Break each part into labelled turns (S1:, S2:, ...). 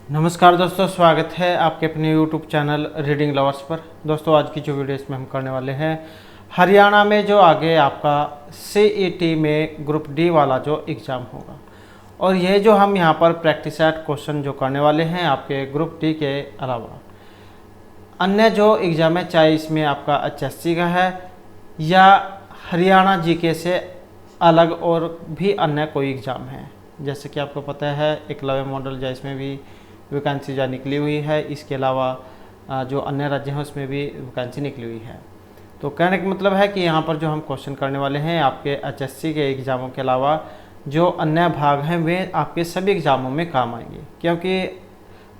S1: नमस्कार दोस्तों, स्वागत है आपके अपने YouTube चैनल रीडिंग लवर्स पर। दोस्तों आज की जो वीडियो इसमें हम करने वाले हैं, हरियाणा में जो आगे आपका CET में ग्रुप डी वाला जो एग्ज़ाम होगा, और ये जो हम यहाँ पर प्रैक्टिस सेट क्वेश्चन जो करने वाले हैं आपके ग्रुप डी के अलावा अन्य जो एग्ज़ाम है, चाहे इसमें आपका HSC का है या हरियाणा GK से अलग और भी अन्य कोई एग्ज़ाम है। जैसे कि आपको पता है एकलव्य मॉडल या इसमें भी वैकेंसी जो निकली हुई है, इसके अलावा जो अन्य राज्य हैं उसमें भी वैकेंसी निकली हुई है। तो कहने का मतलब है कि यहाँ पर जो हम क्वेश्चन करने वाले हैं आपके HSC के एग्ज़ामों के अलावा जो अन्य भाग हैं वे आपके सभी एग्ज़ामों में काम आएंगे, क्योंकि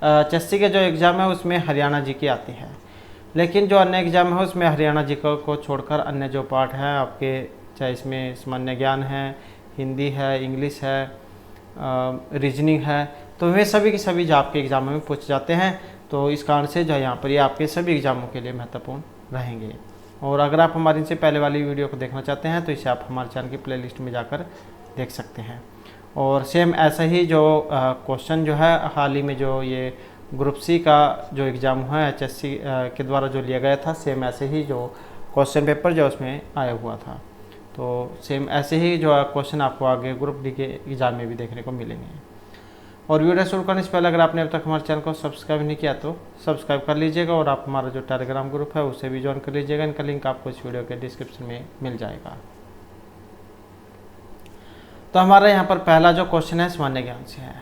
S1: HSC के जो एग्ज़ाम है उसमें हरियाणा GK आती है, लेकिन जो अन्य एग्ज़ाम है उसमें हरियाणा GK को छोड़कर अन्य जो पार्ट हैं आपके, चाहे इसमें सामान्य ज्ञान है, हिंदी है, इंग्लिश है, रीजनिंग है, तो वे सभी के सभी जो आपके एग्ज़ामों में पूछ जाते हैं। तो इस कारण से जो यहाँ पर ये आपके सभी एग्ज़ामों के लिए महत्वपूर्ण रहेंगे। और अगर आप हमारी इनसे पहले वाली वीडियो को देखना चाहते हैं तो इसे आप हमारे चैनल की प्लेलिस्ट में जाकर देख सकते हैं। और सेम ऐसा ही जो क्वेश्चन जो है हाल ही में जो ये ग्रुप सी का जो एग्ज़ाम हुआ है HSC के द्वारा जो लिया गया था, सेम ऐसे ही जो क्वेश्चन पेपर जो उसमें आया हुआ था, तो सेम ऐसे ही जो क्वेश्चन आपको आगे ग्रुप डी के एग्ज़ाम में भी देखने को मिलेंगे। और वीडियो शुरू करने से पहले अगर आपने अब तक हमारे चैनल को सब्सक्राइब नहीं किया तो सब्सक्राइब कर लीजिएगा, और आप हमारा जो टेलीग्राम ग्रुप है उसे भी ज्वाइन कर लीजिएगा। इनका लिंक आपको इस वीडियो के डिस्क्रिप्शन में मिल जाएगा। तो हमारा यहाँ पर पहला जो क्वेश्चन है सामान्य ज्ञान से है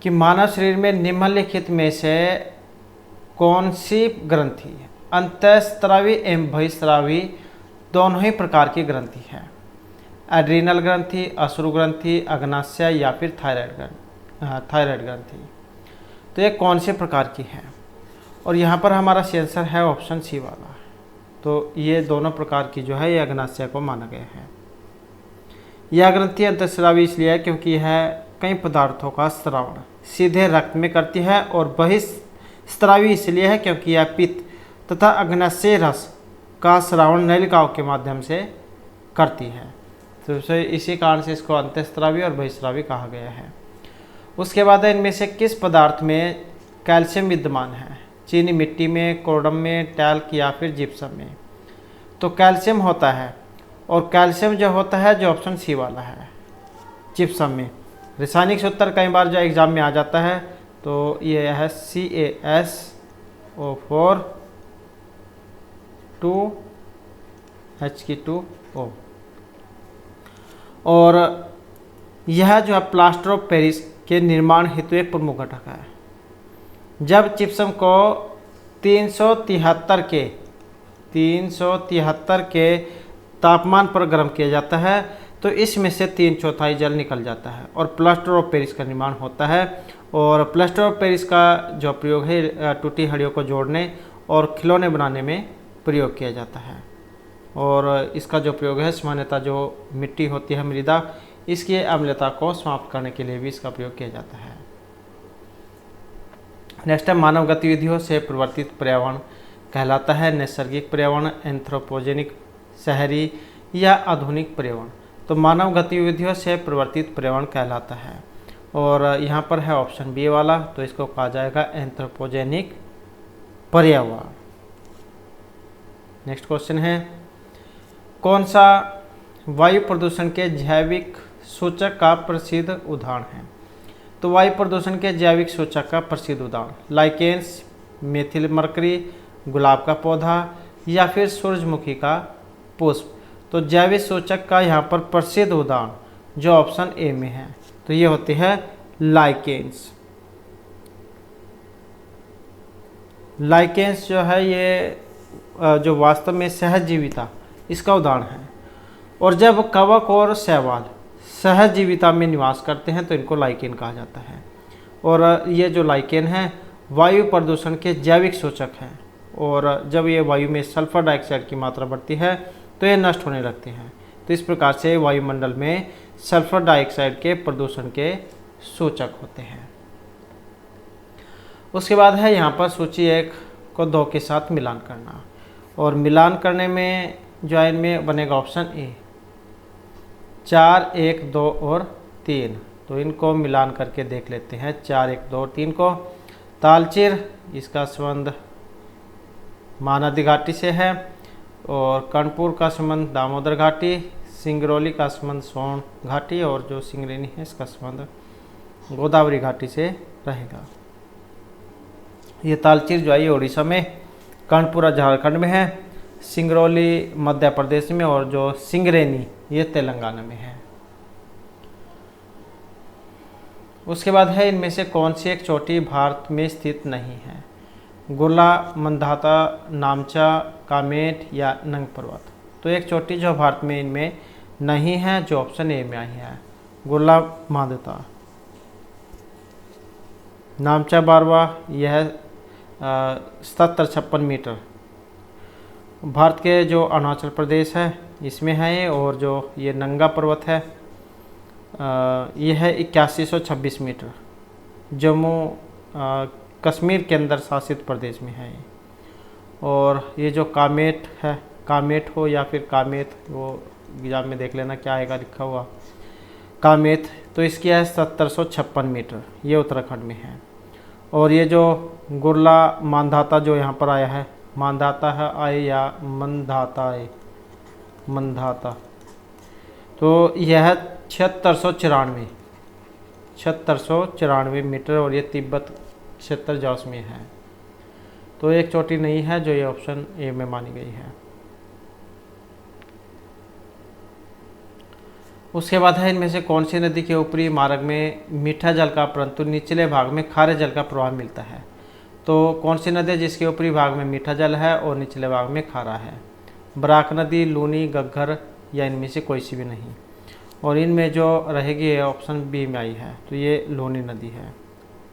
S1: कि मानव शरीर में निम्नलिखित में से कौन सी ग्रंथि अंतःस्रावी एवं बहिस्रावी दोनों ही प्रकार की ग्रंथि है? एड्रीनल ग्रंथि, अश्रु ग्रंथि, अग्नाशय या फिर थायराइड ग्रंथि। तो ये कौन से प्रकार की है? और यहाँ पर हमारा सी आंसर है ऑप्शन सी वाला। तो ये दोनों प्रकार की जो है ये अग्नाशय को माना गया है। यह ग्रंथि अंतःस्रावी इसलिए है क्योंकि यह कई पदार्थों का स्रावण सीधे रक्त में करती है, और बहिस्रावी इसलिए है क्योंकि यह पित्त तथा अग्नाशय रस का स्रावण नलिकाओं के माध्यम से करती है। तो इसी कारण से इसको अंतःस्रावी और बहिस्रावी कहा गया है। उसके बाद इनमें से किस पदार्थ में कैल्शियम विद्यमान है? चीनी मिट्टी में, कोरडम में, टैल्क या फिर जिप्सम में? तो कैल्शियम होता है, और कैल्शियम जो होता है जो ऑप्शन सी वाला है, जिप्सम में। रासायनिक सूत्र कई बार जो एग्जाम में आ जाता है, तो ये है CaSO4 2H2O। और यह जो है प्लास्टर ऑफ पेरिस के निर्माण हेतु एक प्रमुख घटक है। जब जिप्सम को 373 के तापमान पर गर्म किया जाता है तो इसमें से 3/4 जल निकल जाता है और प्लास्टर ऑफ पेरिस का निर्माण होता है। और प्लास्टर ऑफ पेरिस का जो प्रयोग है टूटी हड्डियों को जोड़ने और खिलौने बनाने में प्रयोग किया जाता है। और इसका जो प्रयोग है सामान्यतः जो मिट्टी होती है, मृदा, इसकी अम्लता को समाप्त करने के लिए भी इसका प्रयोग किया जाता है। नेक्स्ट है मानव गतिविधियों से परिवर्तित पर्यावरण कहलाता है नैसर्गिक पर्यावरण, एंथ्रोपोजेनिक, शहरी या आधुनिक पर्यावरण। तो मानव गतिविधियों से परिवर्तित पर्यावरण कहलाता है, और यहाँ पर है ऑप्शन बी वाला, तो इसको कहा जाएगा एंथ्रोपोजेनिक पर्यावरण। नेक्स्ट क्वेश्चन है कौन सा वायु प्रदूषण के जैविक सूचक का प्रसिद्ध उदाहरण है? तो वायु प्रदूषण के जैविक सूचक का प्रसिद्ध उदाहरण लाइकेन्स, मेथिल मरकरी, गुलाब का पौधा या फिर सूरजमुखी का पुष्प। तो जैविक सूचक का यहाँ पर प्रसिद्ध उदाहरण जो ऑप्शन ए में है, तो ये होती है लाइकेन्स। लाइकेन्स जो है ये जो वास्तव में सहजीविता इसका उदाहरण है। और जब कवक और शैवाल सहजीविता में निवास करते हैं तो इनको लाइकेन कहा जाता है। और ये जो लाइकेन है वायु प्रदूषण के जैविक सूचक हैं, और जब ये वायु में सल्फर डाइऑक्साइड की मात्रा बढ़ती है तो ये नष्ट होने लगते हैं। तो इस प्रकार से वायुमंडल में सल्फर डाइऑक्साइड के प्रदूषण के सूचक होते हैं। उसके बाद है यहाँ पर सूची 1 को 2 के साथ मिलान करना, और मिलान करने में जो इनमें बनेगा ऑप्शन ए 4, 1, 2 और 3। तो इनको मिलान करके देख लेते हैं 4, 1, 2, 3 को। तालचेर, इसका संबंध महानदी घाटी से है, और कर्णपुर का संबंध दामोदर घाटी, सिंगरौली का संबंध सोन घाटी, और जो सिंगरेनी है इसका संबंध गोदावरी घाटी से रहेगा। ये तालचेर जो है ये उड़ीसा में, कर्णपुरा झारखंड में है, सिंगरौली मध्य प्रदेश में, और जो सिंगरेनी ये तेलंगाना में है। उसके बाद है इनमें से कौन सी एक चोटी भारत में स्थित नहीं है? गुरला, मंदाता, नामचा, कामेट या नंग पर्वत। तो एक चोटी जो भारत में इनमें नहीं है, जो ऑप्शन ए में आई है, गुरला मंदाता। नामचा बारवा, यह 77-56 मीटर भारत के जो अरुणाचल प्रदेश है इसमें है ये, और जो ये नंगा पर्वत है ये है 8126 मीटर, जम्मू कश्मीर के अंदर शासित प्रदेश में है ये। और ये जो कामेट है, कामेट हो या फिर कामेत, वो एग्जाम में देख लेना क्या आएगा लिखा हुआ, कामेत, तो इसकी है 7056 मीटर, ये उत्तराखंड में है। और ये जो गुरला मंदाता जो यहाँ पर आया है, मंदाता है आए या मंदाता है, मंदाता, तो यह है 7694 मीटर, और ये तिब्बत क्षेत्र जॉस में है। तो एक चोटी नहीं है, जो ये ऑप्शन ए में मानी गई है। उसके बाद है इनमें से कौन सी नदी के ऊपरी मार्ग में मीठा जल का परंतु निचले भाग में खारे जल का प्रवाह मिलता है? तो कौन सी नदी जिसके ऊपरी भाग में मीठा जल है और निचले भाग में खारा है? बराक नदी, लूनी, घग्गर या इनमें से कोई सी भी नहीं। और इनमें जो रहेगी ये ऑप्शन बी में आई है, तो ये लूनी नदी है।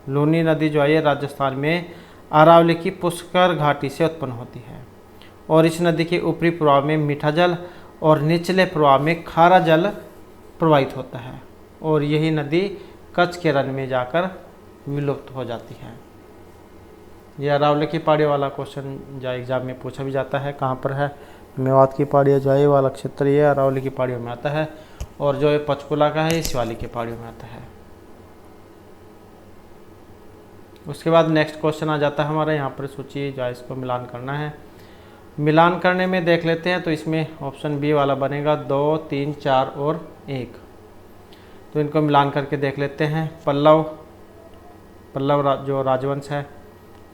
S1: लूनी नदी जो है ये राजस्थान में अरावली की पुष्कर घाटी से उत्पन्न होती है, और इस नदी के ऊपरी प्रवाह में मीठा जल और निचले प्रवाह में खारा जल प्रवाहित होता है, और यही नदी कच्छ के रण में जाकर विलुप्त हो जाती है। यह अरावली की पहाड़ी वाला क्वेश्चन जो एग्जाम में पूछा भी जाता है, कहाँ पर है? मेवात की पहाड़ी जो है वाला क्षेत्र ये अरावली की पहाड़ियों में आता है, और जो ये पंचकुला का है इस वाली की पहाड़ियों में आता है। उसके बाद नेक्स्ट क्वेश्चन आ जाता है हमारा, यहाँ पर सूची जो है इसको मिलान करना है। मिलान करने में देख लेते हैं, तो इसमें ऑप्शन बी वाला बनेगा 2, 3, 4 और 1। तो इनको मिलान करके देख लेते हैं। पल्लव जो राजवंश है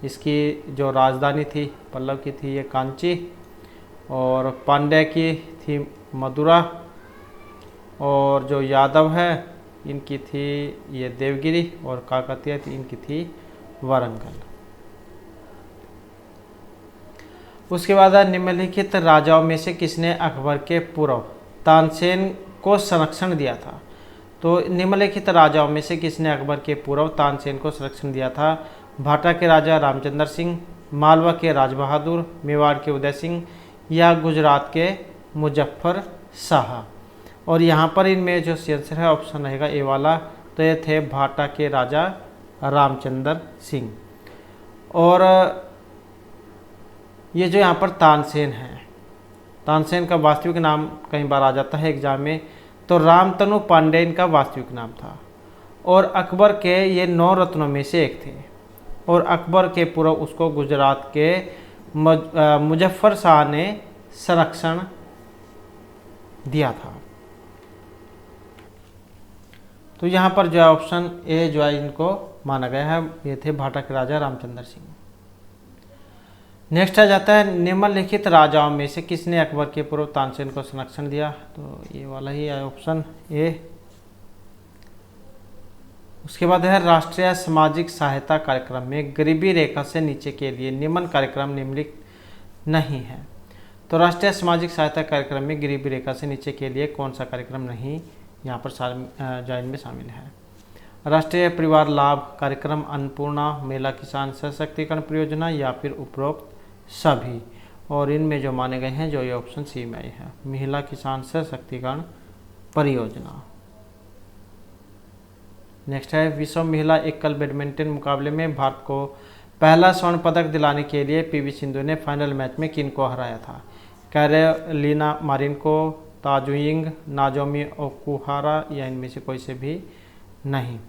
S1: इसकी जो राजधानी थी पल्लव की थी ये कांची, और पांड्या की थी मदुरा, और जो यादव है इनकी थी ये देवगिरी, और काकतीय थी इनकी थी वारंगल। उसके बाद निम्नलिखित राजाओं में से किसने अकबर के पूर्व तानसेन को संरक्षण दिया था? तो निम्नलिखित राजाओं में से किसने अकबर के पूर्व तानसेन को संरक्षण दिया था? भाटा के राजा रामचंद्र सिंह, मालवा के राज बहादुर, मेवाड़ के उदय सिंह या गुजरात के मुजफ्फर शाह। और यहाँ पर इनमें जो आंसर है ऑप्शन रहेगा ए वाला, तो ये थे भाटा के राजा रामचंद्र सिंह। और ये जो यहाँ पर तानसेन है, तानसेन का वास्तविक नाम कई बार आ जाता है एग्जाम में, तो रामतनु पांडे इनका वास्तविक नाम था, और अकबर के ये 9 रत्नों में से एक थे, और अकबर के पूर्व उसको गुजरात के मुजफ्फर शाह ने संरक्षण दिया था। तो यहाँ पर जो है ऑप्शन ए जो है इनको माना गया है, ये थे भाटा के राजा रामचंद्र सिंह। नेक्स्ट आ जाता है निम्नलिखित राजाओं में से किसने अकबर के पूर्व तानसेन को संरक्षण दिया? तो ये वाला ही है ऑप्शन ए। उसके बाद है राष्ट्रीय सामाजिक सहायता कार्यक्रम में गरीबी रेखा से नीचे के लिए निम्न कार्यक्रम निम्नलिखित नहीं है। तो राष्ट्रीय सामाजिक सहायता कार्यक्रम में गरीबी रेखा से नीचे के लिए कौन सा कार्यक्रम नहीं यहाँ पर जॉइन में शामिल है? राष्ट्रीय परिवार लाभ कार्यक्रम, अन्नपूर्णा, महिला किसान सशक्तिकरण परियोजना या फिर उपरोक्त सभी। और इनमें जो माने गए हैं जो ये ऑप्शन सी में आई है, महिला किसान सशक्तिकरण परियोजना। नेक्स्ट है विश्व महिला एकल बैडमिंटन मुकाबले में भारत को पहला स्वर्ण पदक दिलाने के लिए पीवी सिंधु ने फाइनल मैच में किन को हराया था? कैरोलिना मारिन को, ताजुयिंग, नाजोमी ओकुहारा या इनमें से कोई से भी नहीं।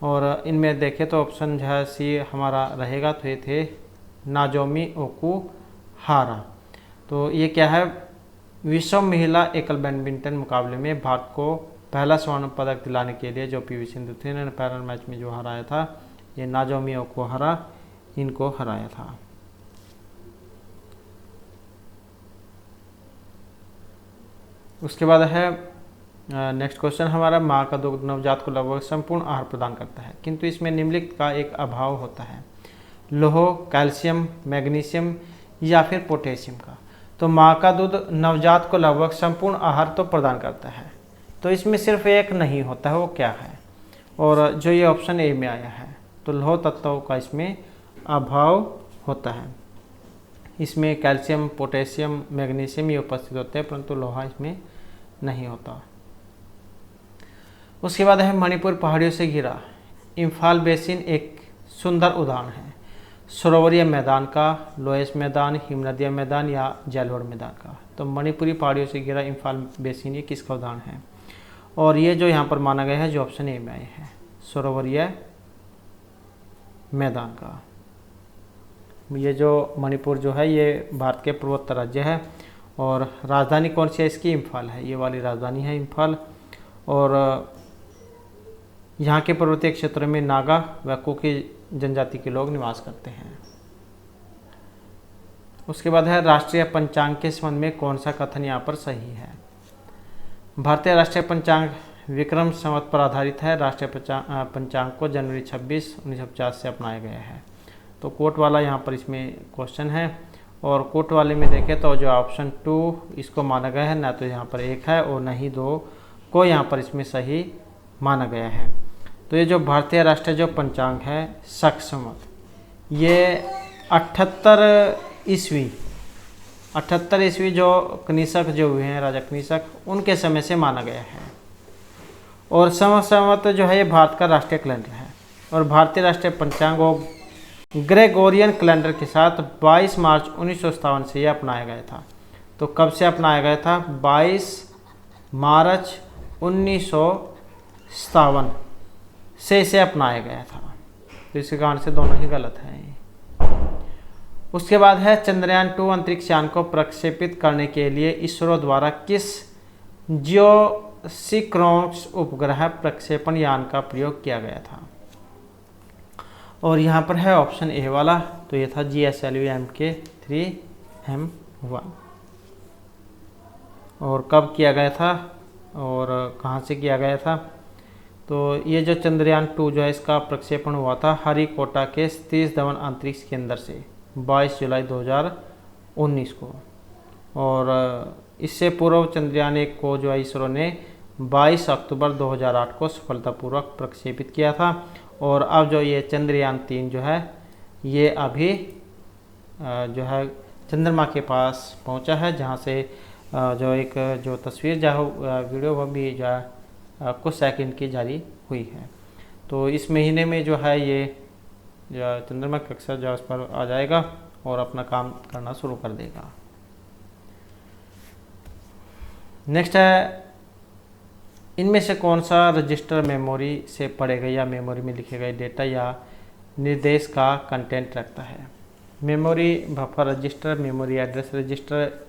S1: और इनमें देखें तो ऑप्शन जो है सी हमारा रहेगा, तो ये थे नाजोमी ओकुहारा। तो ये क्या है, विश्व महिला एकल बैडमिंटन मुकाबले में भारत को पहला स्वर्ण पदक दिलाने के लिए जो पीवी सिंधु थे, इन्होंने पैरल मैच में जो हराया था, ये नाजोमी ओकुहारा इनको हराया था। उसके बाद है नेक्स्ट क्वेश्चन हमारा, माँ का दुग्ध नवजात को लगभग संपूर्ण आहार प्रदान करता है, किंतु इसमें निम्नलिखित का एक अभाव होता है, लौह, कैल्शियम, मैग्नीशियम या फिर पोटेशियम का। तो माँ का दूध नवजात को लगभग संपूर्ण आहार तो प्रदान करता है, तो इसमें सिर्फ एक नहीं होता है, वो क्या है, और जो ये ऑप्शन ए में आया है, तो लौह तत्वों का इसमें अभाव होता है। इसमें कैल्शियम, पोटेशियम, मैग्नीशियम ये उपस्थित होते हैं, परंतु लोहा इसमें नहीं होता। उसके बाद है मणिपुर पहाड़ियों से घिरा इम्फाल बेसिन एक सुंदर उदाहरण है, सरोवरीय मैदान का, लोएस मैदान, हिमनदीय मैदान या जैलोढ़ मैदान का। तो मणिपुरी पहाड़ियों से घिरा इम्फाल बेसिन ये किसका उदाहरण है, और ये जो यहाँ पर माना गया है जो ऑप्शन ए में आए हैं, सरोवरीय मैदान का। ये जो मणिपुर जो है ये भारत के पूर्वोत्तर राज्य है, और राजधानी कौन सी है इसकी, इम्फाल है, ये वाली राजधानी है इम्फाल। और यहाँ के पर्वतीय क्षेत्रों में नागा व कुकी जनजाति के लोग निवास करते हैं। उसके बाद है राष्ट्रीय पंचांग के संबंध में कौन सा कथन यहाँ पर सही है। भारतीय राष्ट्रीय पंचांग विक्रम संवत पर आधारित है। राष्ट्रीय पंचांग को जनवरी 26, 1950 से अपनाया गया है। तो कोट वाला यहाँ पर इसमें क्वेश्चन है, और कोट वाले में देखें तो जो ऑप्शन 2 इसको माना गया है, ना तो यहाँ पर 1 है और नहीं 2 को यहाँ पर इसमें सही माना गया है। तो ये जो भारतीय राष्ट्रीय जो पंचांग है शक संवत, ये 78 ईस्वी जो कनिष्क जो हुए हैं राजा कनिष्क, उनके समय से माना गया है। और संवत जो है ये भारत का राष्ट्रीय कैलेंडर है, और भारतीय राष्ट्रीय पंचांग और ग्रेगोरियन कैलेंडर के साथ 22 मार्च 1957 से यह अपनाया गया था। तो कब से अपनाया गया था, 22 मार्च 1957 से इसे अपनाया गया था। तो इसके कारण से दोनों ही गलत हैं। उसके बाद है चंद्रयान 2 अंतरिक्ष यान को प्रक्षेपित करने के लिए इसरो द्वारा किस जियोसिंक्रोनस उपग्रह प्रक्षेपण यान का प्रयोग किया गया था। और यहाँ पर है ऑप्शन ए वाला, तो ये था GSLV-MK3M1। और कब किया गया था और कहाँ से किया गया था, तो ये जो चंद्रयान 2 जो है इसका प्रक्षेपण हुआ था हरिकोटा के सतीश धवन अंतरिक्ष केंद्र से 22 जुलाई 2019 को। और इससे पूर्व चंद्रयान 1 को जो है इसरो ने 22 अक्टूबर 2008 को सफलतापूर्वक प्रक्षेपित किया था। और अब जो ये चंद्रयान 3 जो है ये अभी जो है चंद्रमा के पास पहुंचा है, जहां से जो एक जो तस्वीर जो वीडियो वो भी जो है कुछ सेकंड की जारी हुई है। तो इस महीने में जो है ये चंद्रमा कक्षा जो उस पर आ जाएगा और अपना काम करना शुरू कर देगा। नेक्स्ट है, इनमें से कौन सा रजिस्टर मेमोरी से पढ़े गए या मेमोरी में लिखे गए डेटा या निर्देश का कंटेंट रखता है। Memory buffer register, memory address register,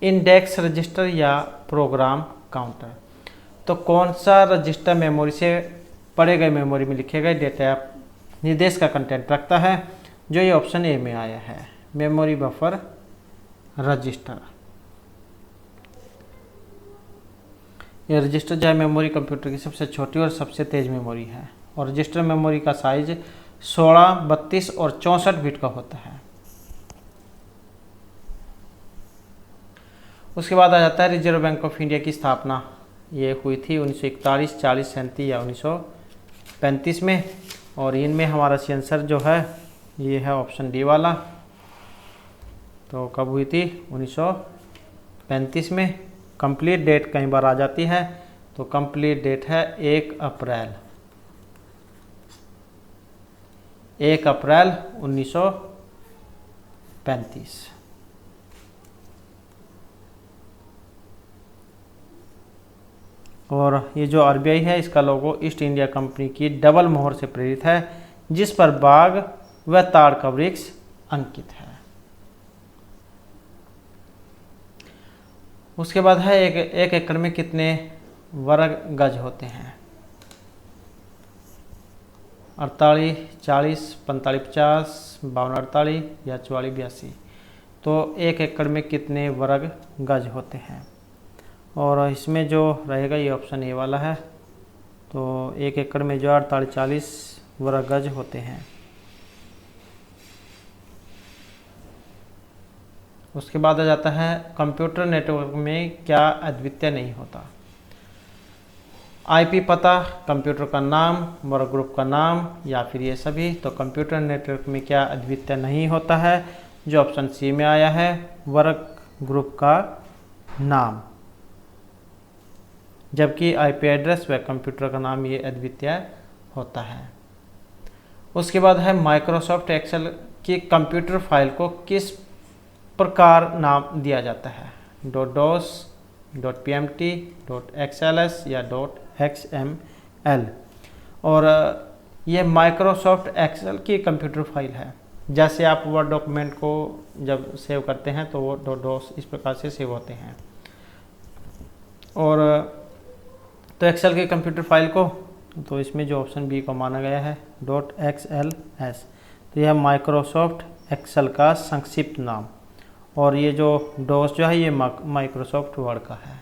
S1: index register या प्रोग्राम काउंटर। तो कौन सा रजिस्टर मेमोरी से पढ़े गए मेमोरी में लिखे गए डेटा या निर्देश का कंटेंट रखता है, जो ये ऑप्शन ए में आया है, मेमोरी बफर रजिस्टर। यह रजिस्टर जो है मेमोरी कंप्यूटर की सबसे छोटी और सबसे तेज मेमोरी है, और रजिस्टर मेमोरी का साइज 16, 32 और 64 बिट का होता है। उसके बाद आ जाता है रिजर्व बैंक ऑफ इंडिया की स्थापना ये हुई थी 1941, 40, 37 या 1935 में। और इनमें हमारा आंसर जो है ये है ऑप्शन डी वाला। तो कब हुई थी, 1935 में। कंप्लीट डेट कई बार आ जाती है, तो कंप्लीट डेट है 1 अप्रैल 1935। और ये जो आरबीआई है इसका लोगो ईस्ट इंडिया कंपनी की डबल मोहर से प्रेरित है, जिस पर बाघ व ताड़ का वृक्ष अंकित है। उसके बाद है एक एकड़ में कितने वर्ग गज होते हैं? 48, 40, 45, 50, 52, 48 या 44, 82। तो 1 एकड़ में कितने वर्ग गज होते हैं? और इसमें जो रहेगा ये ऑप्शन ए वाला है। तो 1 एकड़ में जो 48, 40 वर्ग गज होते हैं। उसके बाद आ जाता है कंप्यूटर नेटवर्क में क्या अद्वितीय नहीं होता? आईपी पता, कंप्यूटर का नाम, वर्क ग्रुप का नाम या फिर ये सभी। तो कंप्यूटर नेटवर्क में क्या अद्वितीय नहीं होता है? जो ऑप्शन सी में आया है, वर्क ग्रुप का नाम। जबकि आईपी एड्रेस व कंप्यूटर का नाम ये अद्वितीय होता है। उसके बाद है माइक्रोसॉफ्ट एक्सेल की कंप्यूटर फाइल को किस प्रकार नाम दिया जाता है? .dos, .pmt, .xls या .xml। और ये माइक्रोसॉफ्ट एक्सेल की कंप्यूटर फाइल है। जैसे आप वर्ड डॉक्यूमेंट को जब सेव करते हैं तो वो .dos इस प्रकार से सेव होते हैं। और तो एक्सेल की कंप्यूटर फाइल को, तो इसमें जो ऑप्शन बी को माना गया है .xls। तो यह माइक्रोसॉफ्ट एक्सेल का संक्षिप्त नाम। और ये जो डोस जो है ये माइक्रोसॉफ्ट वर्ड का है।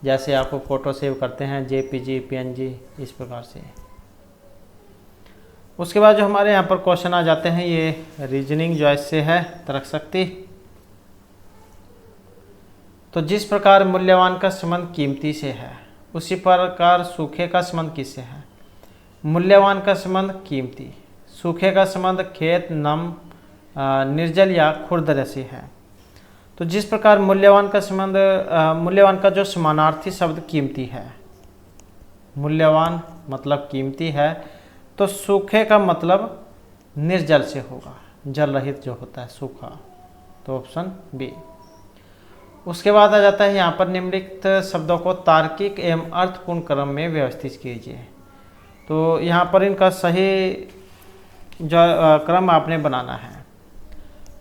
S1: जैसे आप फ़ोटो सेव करते हैं JPG, PNG इस प्रकार से। उसके बाद जो हमारे यहाँ पर क्वेश्चन आ जाते हैं ये रीजनिंग जो इससे है तर्क शक्ति। तो जिस प्रकार मूल्यवान का संबंध कीमती से है उसी प्रकार सूखे का संबंध किससे है? मूल्यवान का संबंध कीमती, सूखे का संबंध खेत, नम, निर्जल या खुरदरे से है। तो जिस प्रकार मूल्यवान का संबंध मूल्यवान का जो समानार्थी शब्द कीमती है, मूल्यवान मतलब कीमती है, तो सूखे का मतलब निर्जल से होगा, जल रहित जो होता है सूखा। तो ऑप्शन बी। उसके बाद आ जाता है यहाँ पर निम्नलिखित शब्दों को तार्किक एवं अर्थपूर्ण क्रम में व्यवस्थित कीजिए। तो यहाँ पर इनका सही जो क्रम आपने बनाना है।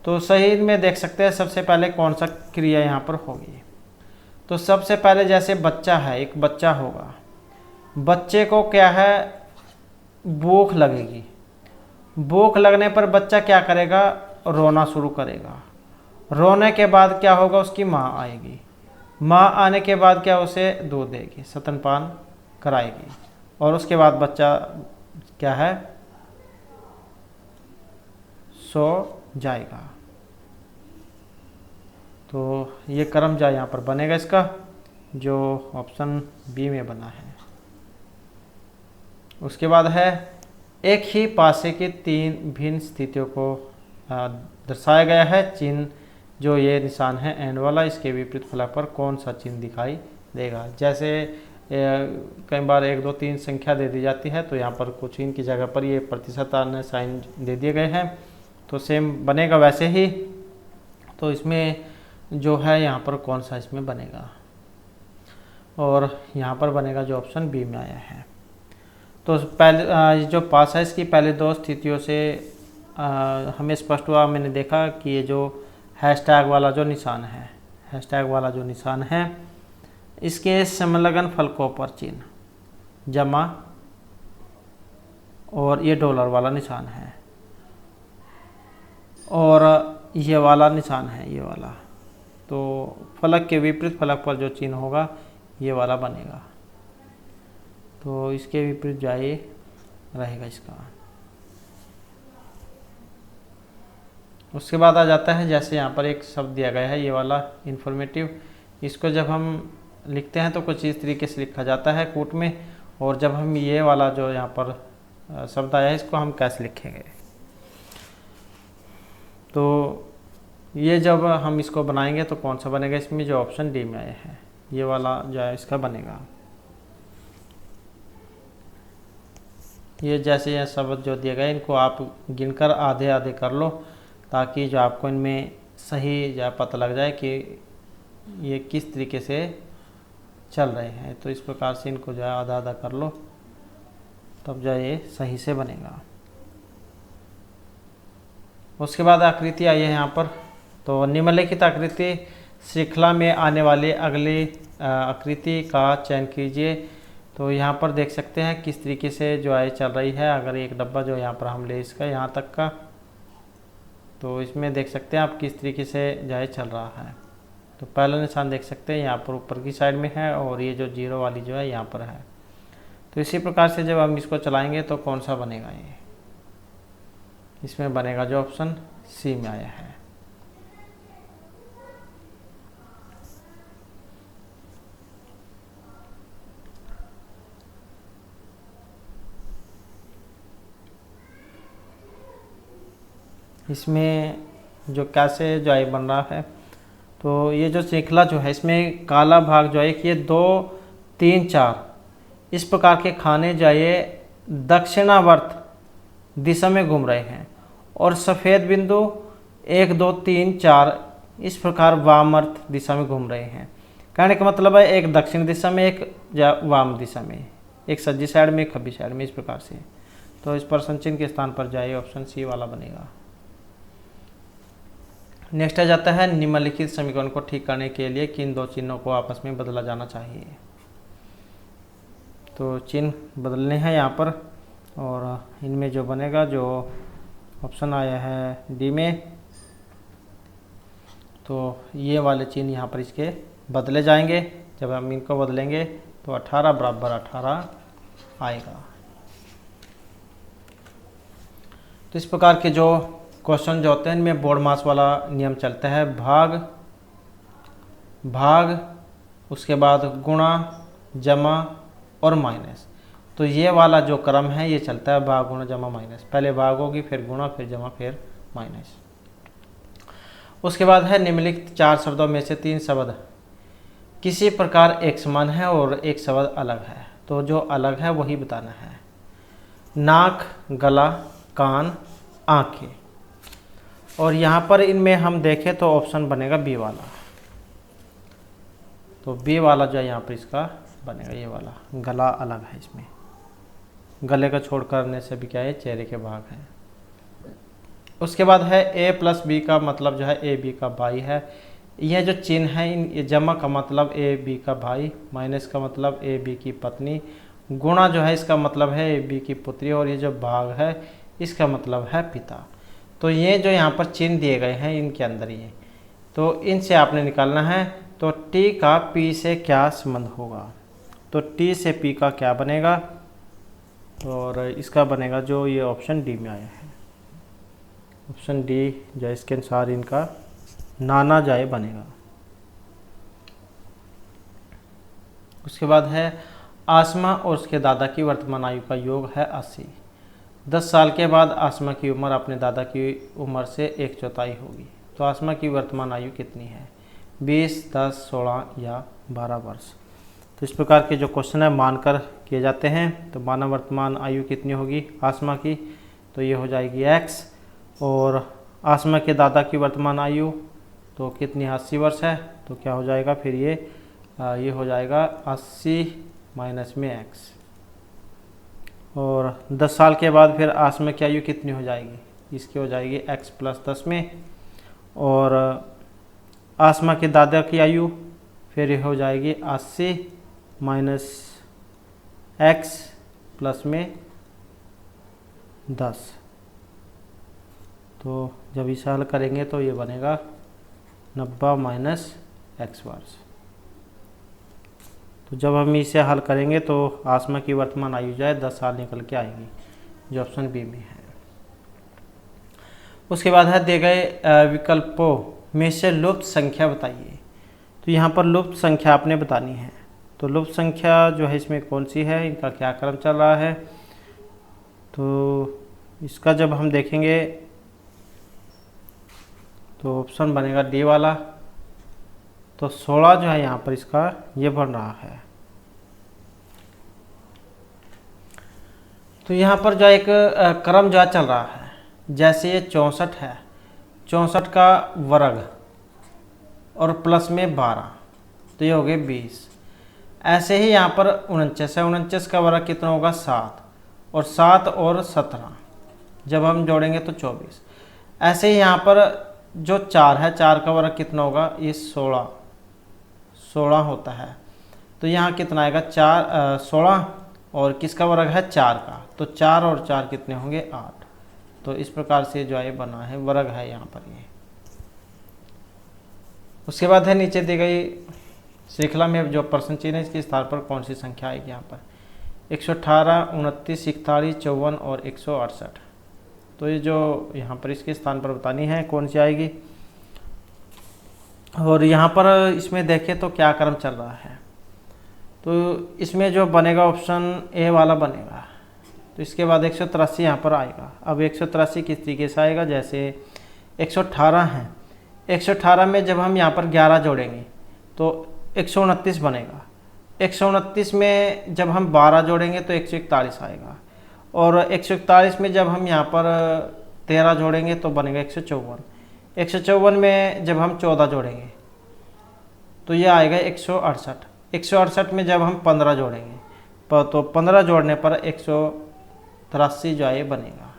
S1: तो सही में देख सकते हैं सबसे पहले कौन सा क्रिया यहाँ पर होगी। तो सबसे पहले जैसे बच्चा है, एक बच्चा होगा, बच्चे को क्या है, भूख लगेगी। भूख लगने पर बच्चा क्या करेगा, रोना शुरू करेगा। रोने के बाद क्या होगा, उसकी माँ आएगी। माँ आने के बाद क्या उसे दूध देगी, स्तनपान कराएगी। और उसके बाद बच्चा क्या है, सो जाएगा। तो ये क्रम जो यहाँ पर बनेगा इसका, जो ऑप्शन बी में बना है। उसके बाद है एक ही पासे की 3 भिन्न स्थितियों को दर्शाया गया है। चिन्ह जो ये निशान है एंड वाला, इसके विपरीत फलक पर कौन सा चिन्ह दिखाई देगा? जैसे कई बार 1, 2, 3 संख्या दे दी जाती है, तो यहाँ पर कुछ इनकी जगह पर ये प्रतिशत साइन दे दिए गए हैं। तो सेम बनेगा वैसे ही। तो इसमें जो है यहाँ पर कौन सा इसमें बनेगा, और यहाँ पर बनेगा जो ऑप्शन बी में आया है। तो पहले जो पास है इसकी पहले 2 स्थितियों से हमें स्पष्ट हुआ, मैंने देखा कि ये जो हैशटैग वाला जो निशान है, हैशटैग वाला जो निशान है, इसके समलग्न फलकों पर चिन्ह जमा, और ये डॉलर वाला निशान है, और ये वाला निशान है, ये वाला। तो फलक के विपरीत फलक पर जो चिन्ह होगा ये वाला बनेगा। तो इसके विपरीत जो ये रहेगा इसका। उसके बाद आ जाता है जैसे यहाँ पर एक शब्द दिया गया है ये वाला इन्फॉर्मेटिव। इसको जब हम लिखते हैं तो कुछ इस तरीके से लिखा जाता है कूट में, और जब हम ये वाला जो यहाँ पर शब्द आया है इसको हम कैसे लिखेंगे। तो ये जब हम इसको बनाएंगे तो कौन सा बनेगा, इसमें जो ऑप्शन डी में आया है ये वाला जो है इसका बनेगा। ये जैसे यह शब्द जो दिए गए इनको आप गिनकर आधे आधे कर लो, ताकि जो आपको इनमें सही जो पता लग जाए कि ये किस तरीके से चल रहे हैं। तो इस प्रकार से इनको जो है आधा आधा कर लो, तब जो ये सही से बनेगा। उसके बाद आकृति आई है यहाँ पर। तो निम्नलिखित आकृति श्रृंखला में आने वाली अगली आकृति का चयन कीजिए। तो यहाँ पर देख सकते हैं किस तरीके से जो है चल रही है। अगर एक डब्बा जो यहाँ पर हम ले इसका यहाँ तक का, तो इसमें देख सकते हैं आप किस तरीके से जो है चल रहा है। तो पहला निशान देख सकते हैं यहाँ पर ऊपर की साइड में है, और ये जो जीरो वाली जो है यहाँ पर है। तो इसी प्रकार से जब हम इसको चलाएंगे तो कौन सा बनेगा, ये इसमें बनेगा जो ऑप्शन सी में आया है। इसमें जो कैसे जो है बन रहा है, तो ये जो श्रृंखला जो है इसमें काला भाग जो है कि ये 2 3 4 इस प्रकार के खाने जो है दक्षिणावर्त दिशा में घूम रहे हैं, और सफ़ेद बिंदु 1 2 3 4 इस प्रकार वामावर्त दिशा में घूम रहे हैं। कहने का मतलब है एक दक्षिण दिशा में, एक वाम दिशा में, एक सज्जी साइड में, एक खब्बी साइड में, इस प्रकार से। तो इस पर संचिन के स्थान पर जाए ऑप्शन सी वाला बनेगा। नेक्स्ट आ जाता है निम्नलिखित समीकरण को ठीक करने के लिए किन 2 चिन्हों को आपस में बदला जाना चाहिए। तो चिन्ह बदलने हैं यहाँ पर, और इनमें जो बनेगा, जो ऑप्शन आया है डी में, तो ये वाले चिन्ह यहाँ पर इसके बदले जाएंगे। जब हम इनको बदलेंगे तो 18 बराबर 18 आएगा। तो इस प्रकार के जो क्वेश्चन जो होते हैं इनमें बोर्ड मास वाला नियम चलता है, भाग उसके बाद गुणा, जमा और माइनस। तो ये वाला जो क्रम है ये चलता है भाग, गुणा, जमा, माइनस। पहले भाग होगी, फिर गुणा, फिर जमा, फिर माइनस। उसके बाद है निम्नलिखित 4 शब्दों में से 3 शब्द किसी प्रकार एक समान है और एक शब्द अलग है। तो जो अलग है वही बताना है। नाक, गला, कान, आंखें। और यहाँ पर इनमें हम देखें तो ऑप्शन बनेगा बी वाला। तो बी वाला जो है यहाँ पर इसका बनेगा ये वाला, गला अलग है। इसमें गले का छोड़ करने से भी क्या है, चेहरे के भाग हैं। उसके बाद है ए प्लस बी का मतलब जो है ए बी का भाई है। यह जो चिन्ह है, इन जमा का मतलब ए बी का भाई, माइनस का मतलब ए बी की पत्नी, गुणा जो है इसका मतलब है ए बी की पुत्री, और ये जो भाग है इसका मतलब है पिता। तो ये जो यहाँ पर चिन्ह दिए गए हैं इनके अंदर ये, तो इनसे आपने निकालना है। तो टी का पी से क्या संबंध होगा, तो टी से पी का क्या बनेगा, और इसका बनेगा जो ये ऑप्शन डी में आया है, ऑप्शन डी जो इसके अनुसार इनका नाना जाए बनेगा। उसके बाद है आसमा और उसके दादा की वर्तमान आयु का योग है 80। 10 साल के बाद आसमा की उम्र अपने दादा की उम्र से 1/4 होगी। तो आसमा की वर्तमान आयु कितनी है, 20, 10, 16 या 12 वर्ष। तो इस प्रकार के जो क्वेश्चन है मानकर किए जाते हैं। तो मानव वर्तमान आयु कितनी होगी आसमा की, तो ये हो जाएगी x, और आसमा के दादा की वर्तमान आयु तो कितनी 80 वर्ष है। तो क्या हो जाएगा फिर ये हो जाएगा 80 माइनस में x, और 10 साल के बाद फिर आसमा की आयु कितनी हो जाएगी, इसकी हो जाएगी x प्लस 10 में, और आसमा के दादा की आयु फिर ये हो जाएगी 80 माइनस x प्लस में 10। तो जब इसे हल करेंगे तो ये बनेगा 90 माइनस x वर्ष। तो जब हम इसे हल करेंगे तो आसमा की वर्तमान आयु जो है 10 साल निकल के आएगी, जो ऑप्शन बी में है। उसके बाद है दिए गए विकल्पों में से लुप्त संख्या बताइए। तो यहाँ पर लुप्त संख्या आपने बतानी है। तो लुप्त संख्या जो है इसमें कौन सी है, इनका क्या क्रम चल रहा है। तो इसका जब हम देखेंगे तो ऑप्शन बनेगा डी वाला। तो 16 जो है यहाँ पर इसका ये बन रहा है। तो यहाँ पर जो एक क्रम जो चल रहा है, जैसे ये 64 है, 64 का वर्ग और प्लस में 12, तो ये हो गए 20। ऐसे ही यहाँ पर 49 है, 49 का वर्ग कितना होगा 7, और 7 और 17 जब हम जोड़ेंगे तो 24। ऐसे ही यहाँ पर जो 4 है, 4 का वर्ग कितना होगा, ये 16 होता है। तो यहाँ कितना आएगा 16, और किसका वर्ग है 4 का, तो 4 और 4 कितने होंगे 8। तो इस प्रकार से जो है बना है, वर्ग है यहाँ पर ये। उसके बाद है नीचे दी गई श्रृंखला में जो प्रश्न चिन्ह है इसके स्थान पर कौन सी संख्या आएगी। यहाँ पर 118, 29, 41, 54 और 168। तो ये जो यहाँ पर इसके स्थान पर बतानी है कौन सी आएगी। और यहाँ पर इसमें देखें तो क्या क्रम चल रहा है, तो इसमें जो बनेगा ऑप्शन ए वाला बनेगा। तो इसके बाद 183 यहाँ पर आएगा। अब 183 किस तरीके से आएगा, जैसे 118 है, 118 में जब हम यहाँ पर 11 जोड़ेंगे तो 129 बनेगा। 129 में जब हम 12 जोड़ेंगे तो 141 आएगा, और 141 में जब हम यहाँ पर 13 जोड़ेंगे तो बनेगा 154। 154 में जब हम 14 जोड़ेंगे तो ये आएगा 168। 168 में जब हम 15 जोड़ेंगे तो 15 जोड़ने पर 183 जो है बनेगा।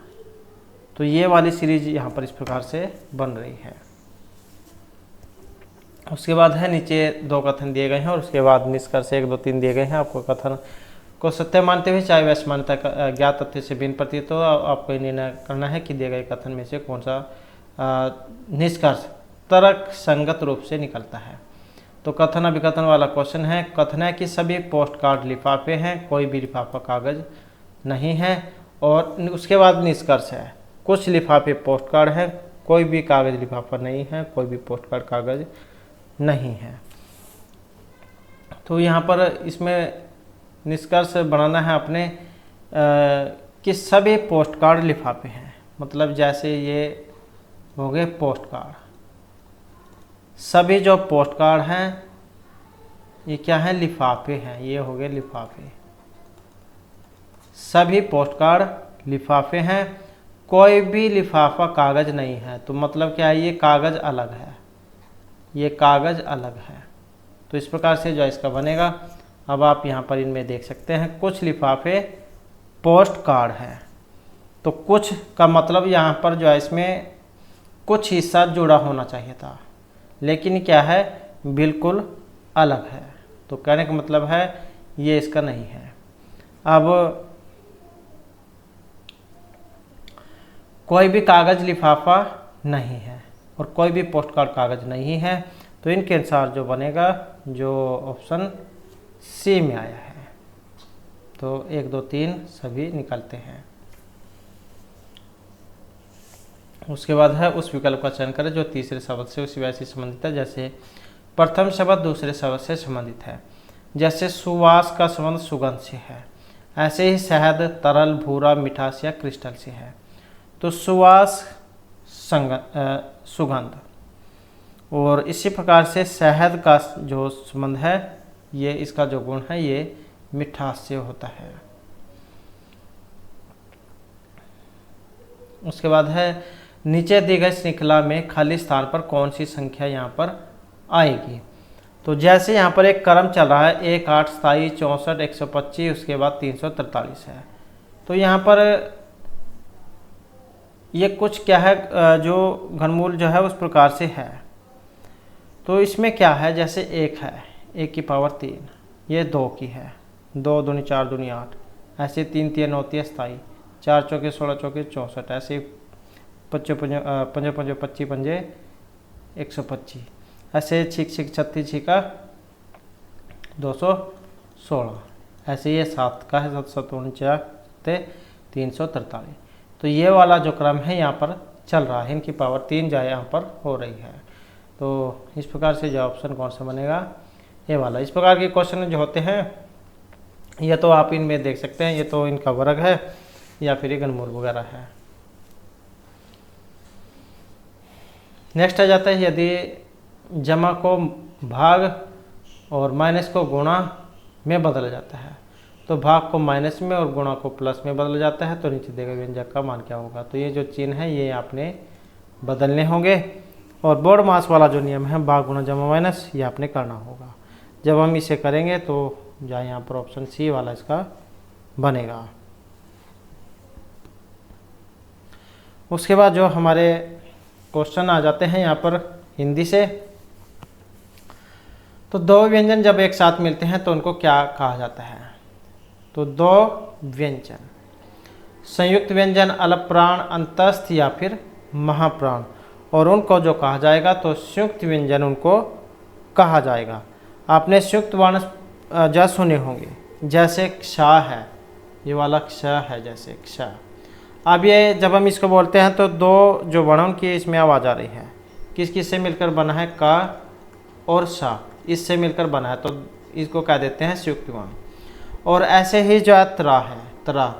S1: तो ये वाली सीरीज यहाँ पर इस प्रकार से बन रही है। उसके बाद है नीचे 2 कथन दिए गए हैं, और उसके बाद निष्कर्ष 1, 2, 3 दिए गए हैं। आपको कथन को सत्य मानते हुए चाहे वैश्य मान्यता ज्ञात तथ्य से भिन्न प्रतीत हो, आपको निर्णय करना है कि दिए गए कथन में से कौन सा निष्कर्ष तर्क संगत रूप से निकलता है। तो कथन अभिकथन वाला क्वेश्चन है। कथन है कि सभी पोस्ट कार्ड लिफाफे हैं, कोई भी लिफाफा कागज नहीं है। और उसके बाद निष्कर्ष है कुछ लिफाफे पोस्ट कार्ड हैं, कोई भी कागज लिफाफा नहीं है, कोई भी पोस्ट कार्ड कागज नहीं है। तो यहाँ पर इसमें निष्कर्ष बनाना है अपने कि सभी पोस्ट कार्ड लिफाफे हैं, मतलब जैसे ये हो गए पोस्ट कार्ड, सभी जो पोस्ट कार्ड हैं ये क्या है, लिफाफे हैं। ये हो गए लिफाफे, सभी पोस्ट कार्ड लिफाफे हैं, कोई भी लिफाफा कागज नहीं है। तो मतलब क्या है, ये कागज अलग है, ये कागज अलग है। तो इस प्रकार से जो इसका बनेगा। अब आप यहाँ पर इनमें देख सकते हैं कुछ लिफाफे पोस्ट कार्ड है, तो कुछ का मतलब यहाँ पर जो है इसमें कुछ हिस्सा जुड़ा होना चाहिए था, लेकिन क्या है बिल्कुल अलग है। तो कहने का मतलब है ये इसका नहीं है। अब कोई भी कागज लिफाफा नहीं है और कोई भी पोस्ट कार्ड कागज नहीं है, तो इनके अनुसार जो बनेगा जो ऑप्शन सी में आया है। तो 1, 2, 3 सभी निकलते हैं। उसके बाद है उस विकल्प का चयन करें जो तीसरे शब्द से उसी वैसे संबंधित है। जैसे प्रथम शब्द दूसरे शब्द से संबंधित है, जैसे सुवास का संबंध सुगंध से है, ऐसे ही शहद तरल, भूरा, मिठास या क्रिस्टल से है। तो सुवास सुगंध, और इसी प्रकार से शहद का जो संबंध है ये इसका जो गुण है ये मिठास से होता है। उसके बाद है नीचे दी गई श्रृंखला में खाली स्थान पर कौन सी संख्या यहाँ पर आएगी। तो जैसे यहाँ पर एक क्रम चल रहा है 1, 8, 27, 64, 125, उसके बाद 343 है। तो यहाँ पर ये कुछ क्या है जो घनमूल जो है उस प्रकार से है। तो इसमें क्या है, जैसे 1 है, 1 की पावर 3, ये 2 की है, 2 दूनी 4 दूनी 8, ऐसे 3 3 9 30 27, 4 चौके 16 चौके 64, ऐसे 5 5 5 5 25 पंजे 125, ऐसे 6 6 36 6 का 216, ऐसे ये 7 का है 7 7 49 343। तो ये वाला जो क्रम है यहाँ पर चल रहा है, इनकी पावर 3 जाए यहाँ पर हो रही है। तो इस प्रकार से जो ऑप्शन कौन सा बनेगा, ये वाला। इस प्रकार के क्वेश्चन जो होते हैं ये तो आप इनमें देख सकते हैं, ये तो इनका वर्ग है या फिर ये घनमूल वगैरह है। नेक्स्ट आ जाता है यदि जमा को भाग और माइनस को गुणा में बदला जाता है, तो भाग को माइनस में और गुणा को प्लस में बदला जाता है, तो नीचे दिए गए व्यंजक का मान क्या होगा। तो ये जो चिन्ह है ये आपने बदलने होंगे, और बोर्ड मास वाला जो नियम है भाग गुणा जमा माइनस ये आपने करना होगा। जब हम इसे करेंगे तो जहाँ यहाँ पर ऑप्शन सी वाला इसका बनेगा। उसके बाद जो हमारे क्वेश्चन आ जाते हैं यहाँ पर हिंदी से, तो दो व्यंजन जब एक साथ मिलते हैं तो उनको क्या कहा जाता है? तो दो व्यंजन, संयुक्त व्यंजन अलप्राण, अंतस्थ या फिर महाप्राण, और उनको जो कहा जाएगा तो संयुक्त व्यंजन उनको कहा जाएगा। आपने संयुक्त वर्ण जा सुने होंगे, जैसे क्ष है, ये वाला क्ष है, जैसे क्ष। अब ये जब हम इसको बोलते हैं तो दो जो वर्ण की इसमें आवाज़ आ रही है, किस किस से मिलकर बना है? क और सा, इससे मिलकर बना है, तो इसको कह देते हैं संयुक्त वर्ण। और ऐसे ही जो है त्रा है, त्रा,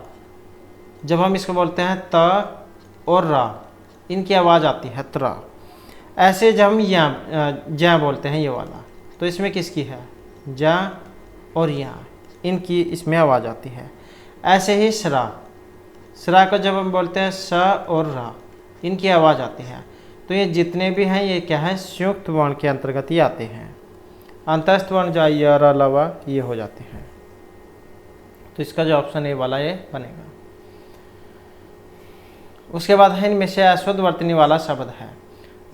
S1: जब हम इसको बोलते हैं त और रा, इनकी आवाज़ आती है त्रा। ऐसे जब हम या बोलते हैं ये वाला, तो इसमें किसकी है? जा और या, इनकी इसमें आवाज़ आती है। ऐसे ही सरा, सरा को जब हम बोलते हैं स और रा, इनकी आवाज़ आती है। तो ये जितने भी हैं ये क्या है? संयुक्त वर्ण के अंतर्गत ही आते हैं। अंतस्थ वर्ण जो य र ल व ये हो जाते हैं। तो इसका जो ऑप्शन ए वाला ये बनेगा। उसके बाद है इनमें से अशुद्ध वर्तनी वाला शब्द है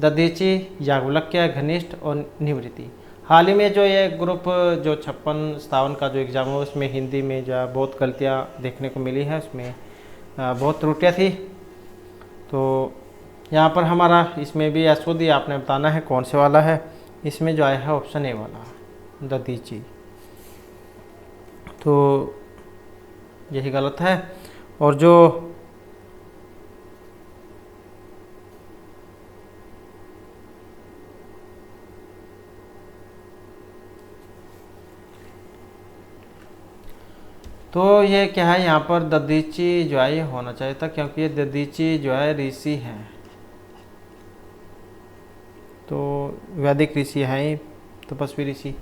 S1: दधीचि, याज्ञवल्क्य, घनिष्ठ और निवृत्ति। हाल ही में जो ये ग्रुप जो 56-57 का जो एग्ज़ाम हो उसमें हिंदी में जो है बहुत गलतियाँ देखने को मिली है, उसमें बहुत त्रुटियाँ थी। तो यहाँ पर हमारा इसमें भी अशुद्ध ही आपने बताना है कौन से वाला है। इसमें जो आया है ऑप्शन ए वाला दधीचि, तो यही गलत है। और जो तो ये क्या है, यहाँ पर दधीचि जो है ये होना चाहिए था, क्योंकि ये दधीचि जो है ऋषि है, तो वैदिक ऋषि है ही, तपस्वी ऋषि।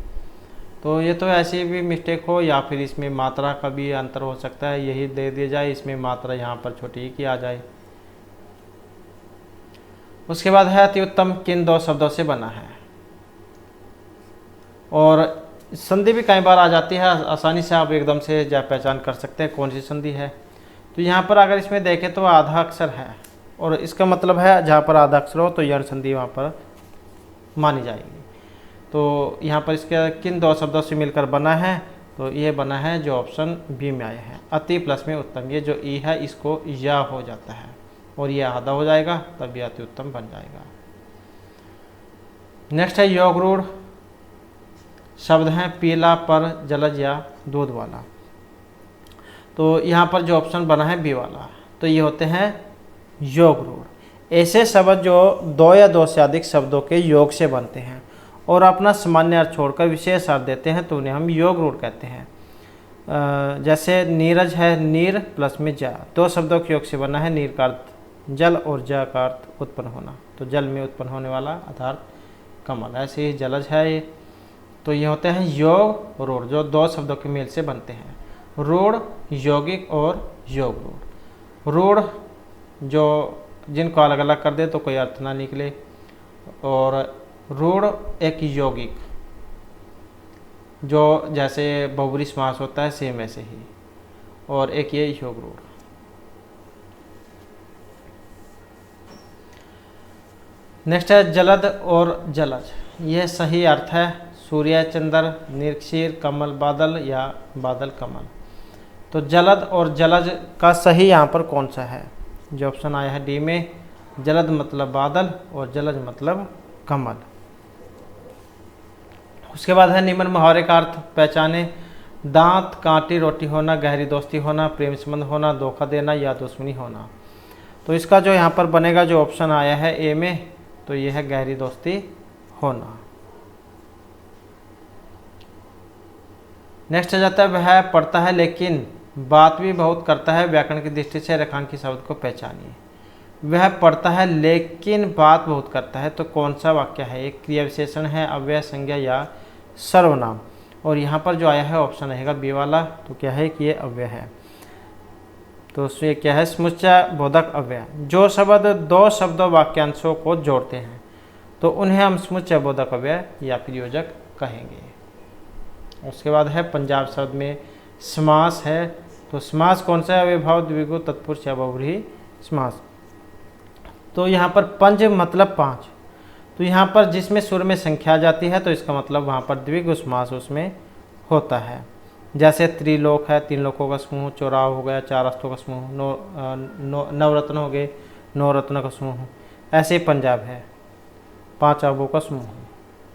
S1: तो ये तो ऐसी भी मिस्टेक हो, या फिर इसमें मात्रा का भी अंतर हो सकता है, यही दे दिया जाए, इसमें मात्रा यहाँ पर छोटी की आ जाए। उसके बाद है अति उत्तम किन दो शब्दों से बना है? और संधि भी कई बार आ जाती है, आसानी से आप एकदम से पहचान कर सकते हैं कौन सी संधि है। तो यहाँ पर अगर इसमें देखें तो आधा अक्षर है, और इसका मतलब है जहाँ पर आधा अक्षर हो तो यण संधि वहाँ पर मानी जाएगी। तो यहाँ पर इसके किन दो शब्दों से मिलकर बना है? तो ये बना है जो ऑप्शन बी में आया है, अति प्लस में उत्तम। ये जो ई है इसको या हो जाता है और ये आधा हो जाएगा, तब ये अति उत्तम बन जाएगा। नेक्स्ट है योग रूढ़ शब्द हैं पीला, पर, जलज या दूध वाला। तो यहाँ पर जो ऑप्शन बना है बी वाला, तो ये होते हैं योग रूढ़। ऐसे शब्द जो दो या दो से अधिक शब्दों के योग से बनते हैं और अपना सामान्य अर्थ छोड़कर विशेष अर्थ देते हैं, तो उन्हें हम योग रूढ़ कहते हैं। जैसे नीरज है, नीर प्लस में जा, दो शब्दों के योग से बना है। नीर का अर्थ जल और जा का अर्थ उत्पन्न होना, तो जल में उत्पन्न होने वाला अर्थात कमल। ऐसे ही जलज है ये, तो ये होते हैं योग रूढ़, जो दो शब्दों के मेल से बनते हैं। रूढ़, यौगिक और योग रूढ़। रूढ़ जो जिनको अलग अलग कर दे तो कोई अर्थ ना निकले, और रूढ़ एक यौगिक जो जैसे बहुब्री समास होता है सेम ऐसे ही, और एक ये योग रूढ़। नेक्स्ट है जलद और जलज। यह सही अर्थ है सूर्य, चंद्र, निरक्षीर, कमल, बादल या बादल कमल। तो जलद और जलज का सही यहाँ पर कौन सा है? जो ऑप्शन आया है डी में, जलद मतलब बादल और जलज मतलब कमल। उसके बाद है निम्न मुहावरे का अर्थ पहचाने। दांत कांटी रोटी होना, गहरी दोस्ती होना, प्रेम संबंध होना, धोखा देना या दुश्मनी होना। तो इसका जो यहाँ पर बनेगा जो ऑप्शन आया है ए में, तो ये है गहरी दोस्ती होना। नेक्स्ट आ जाता है वह पढ़ता है लेकिन बात भी बहुत करता है, व्याकरण की दृष्टि से रेखांकित शब्द को पहचानिए। वह पढ़ता है लेकिन बात बहुत करता है, तो कौन सा वाक्य है? एक क्रिया विशेषण है, अव्यय, संज्ञा या सर्वनाम। और यहाँ पर जो आया है ऑप्शन रहेगा बी वाला, तो क्या है कि ये अव्यय है। तो उसमें क्या है? समुच्चय बोधक अव्यय। जो शब्द दो शब्दों वाक्यांशों को जोड़ते हैं तो उन्हें हम समुच्चय बोधक अव्यय या फिर योजक कहेंगे। उसके बाद है पंजाब शब्द में समास है, तो समास कौन सा है? अव्ययभाव, द्विगु, तत्पुरुष या बहुव्रीहि समास। तो यहाँ पर पंज मतलब 5, तो यहाँ पर जिसमें सुर में संख्या आ जाती है तो इसका मतलब वहाँ पर द्विगु समास उसमें होता है। जैसे त्रिलोक है, 3 लोकों का समूह, चौराव हो गया, 4 अस्तों का समूह, नवरत्न हो गए, 9 रत्नों का समूह। ऐसे ही पंजाब है, 5 अरबों का समूह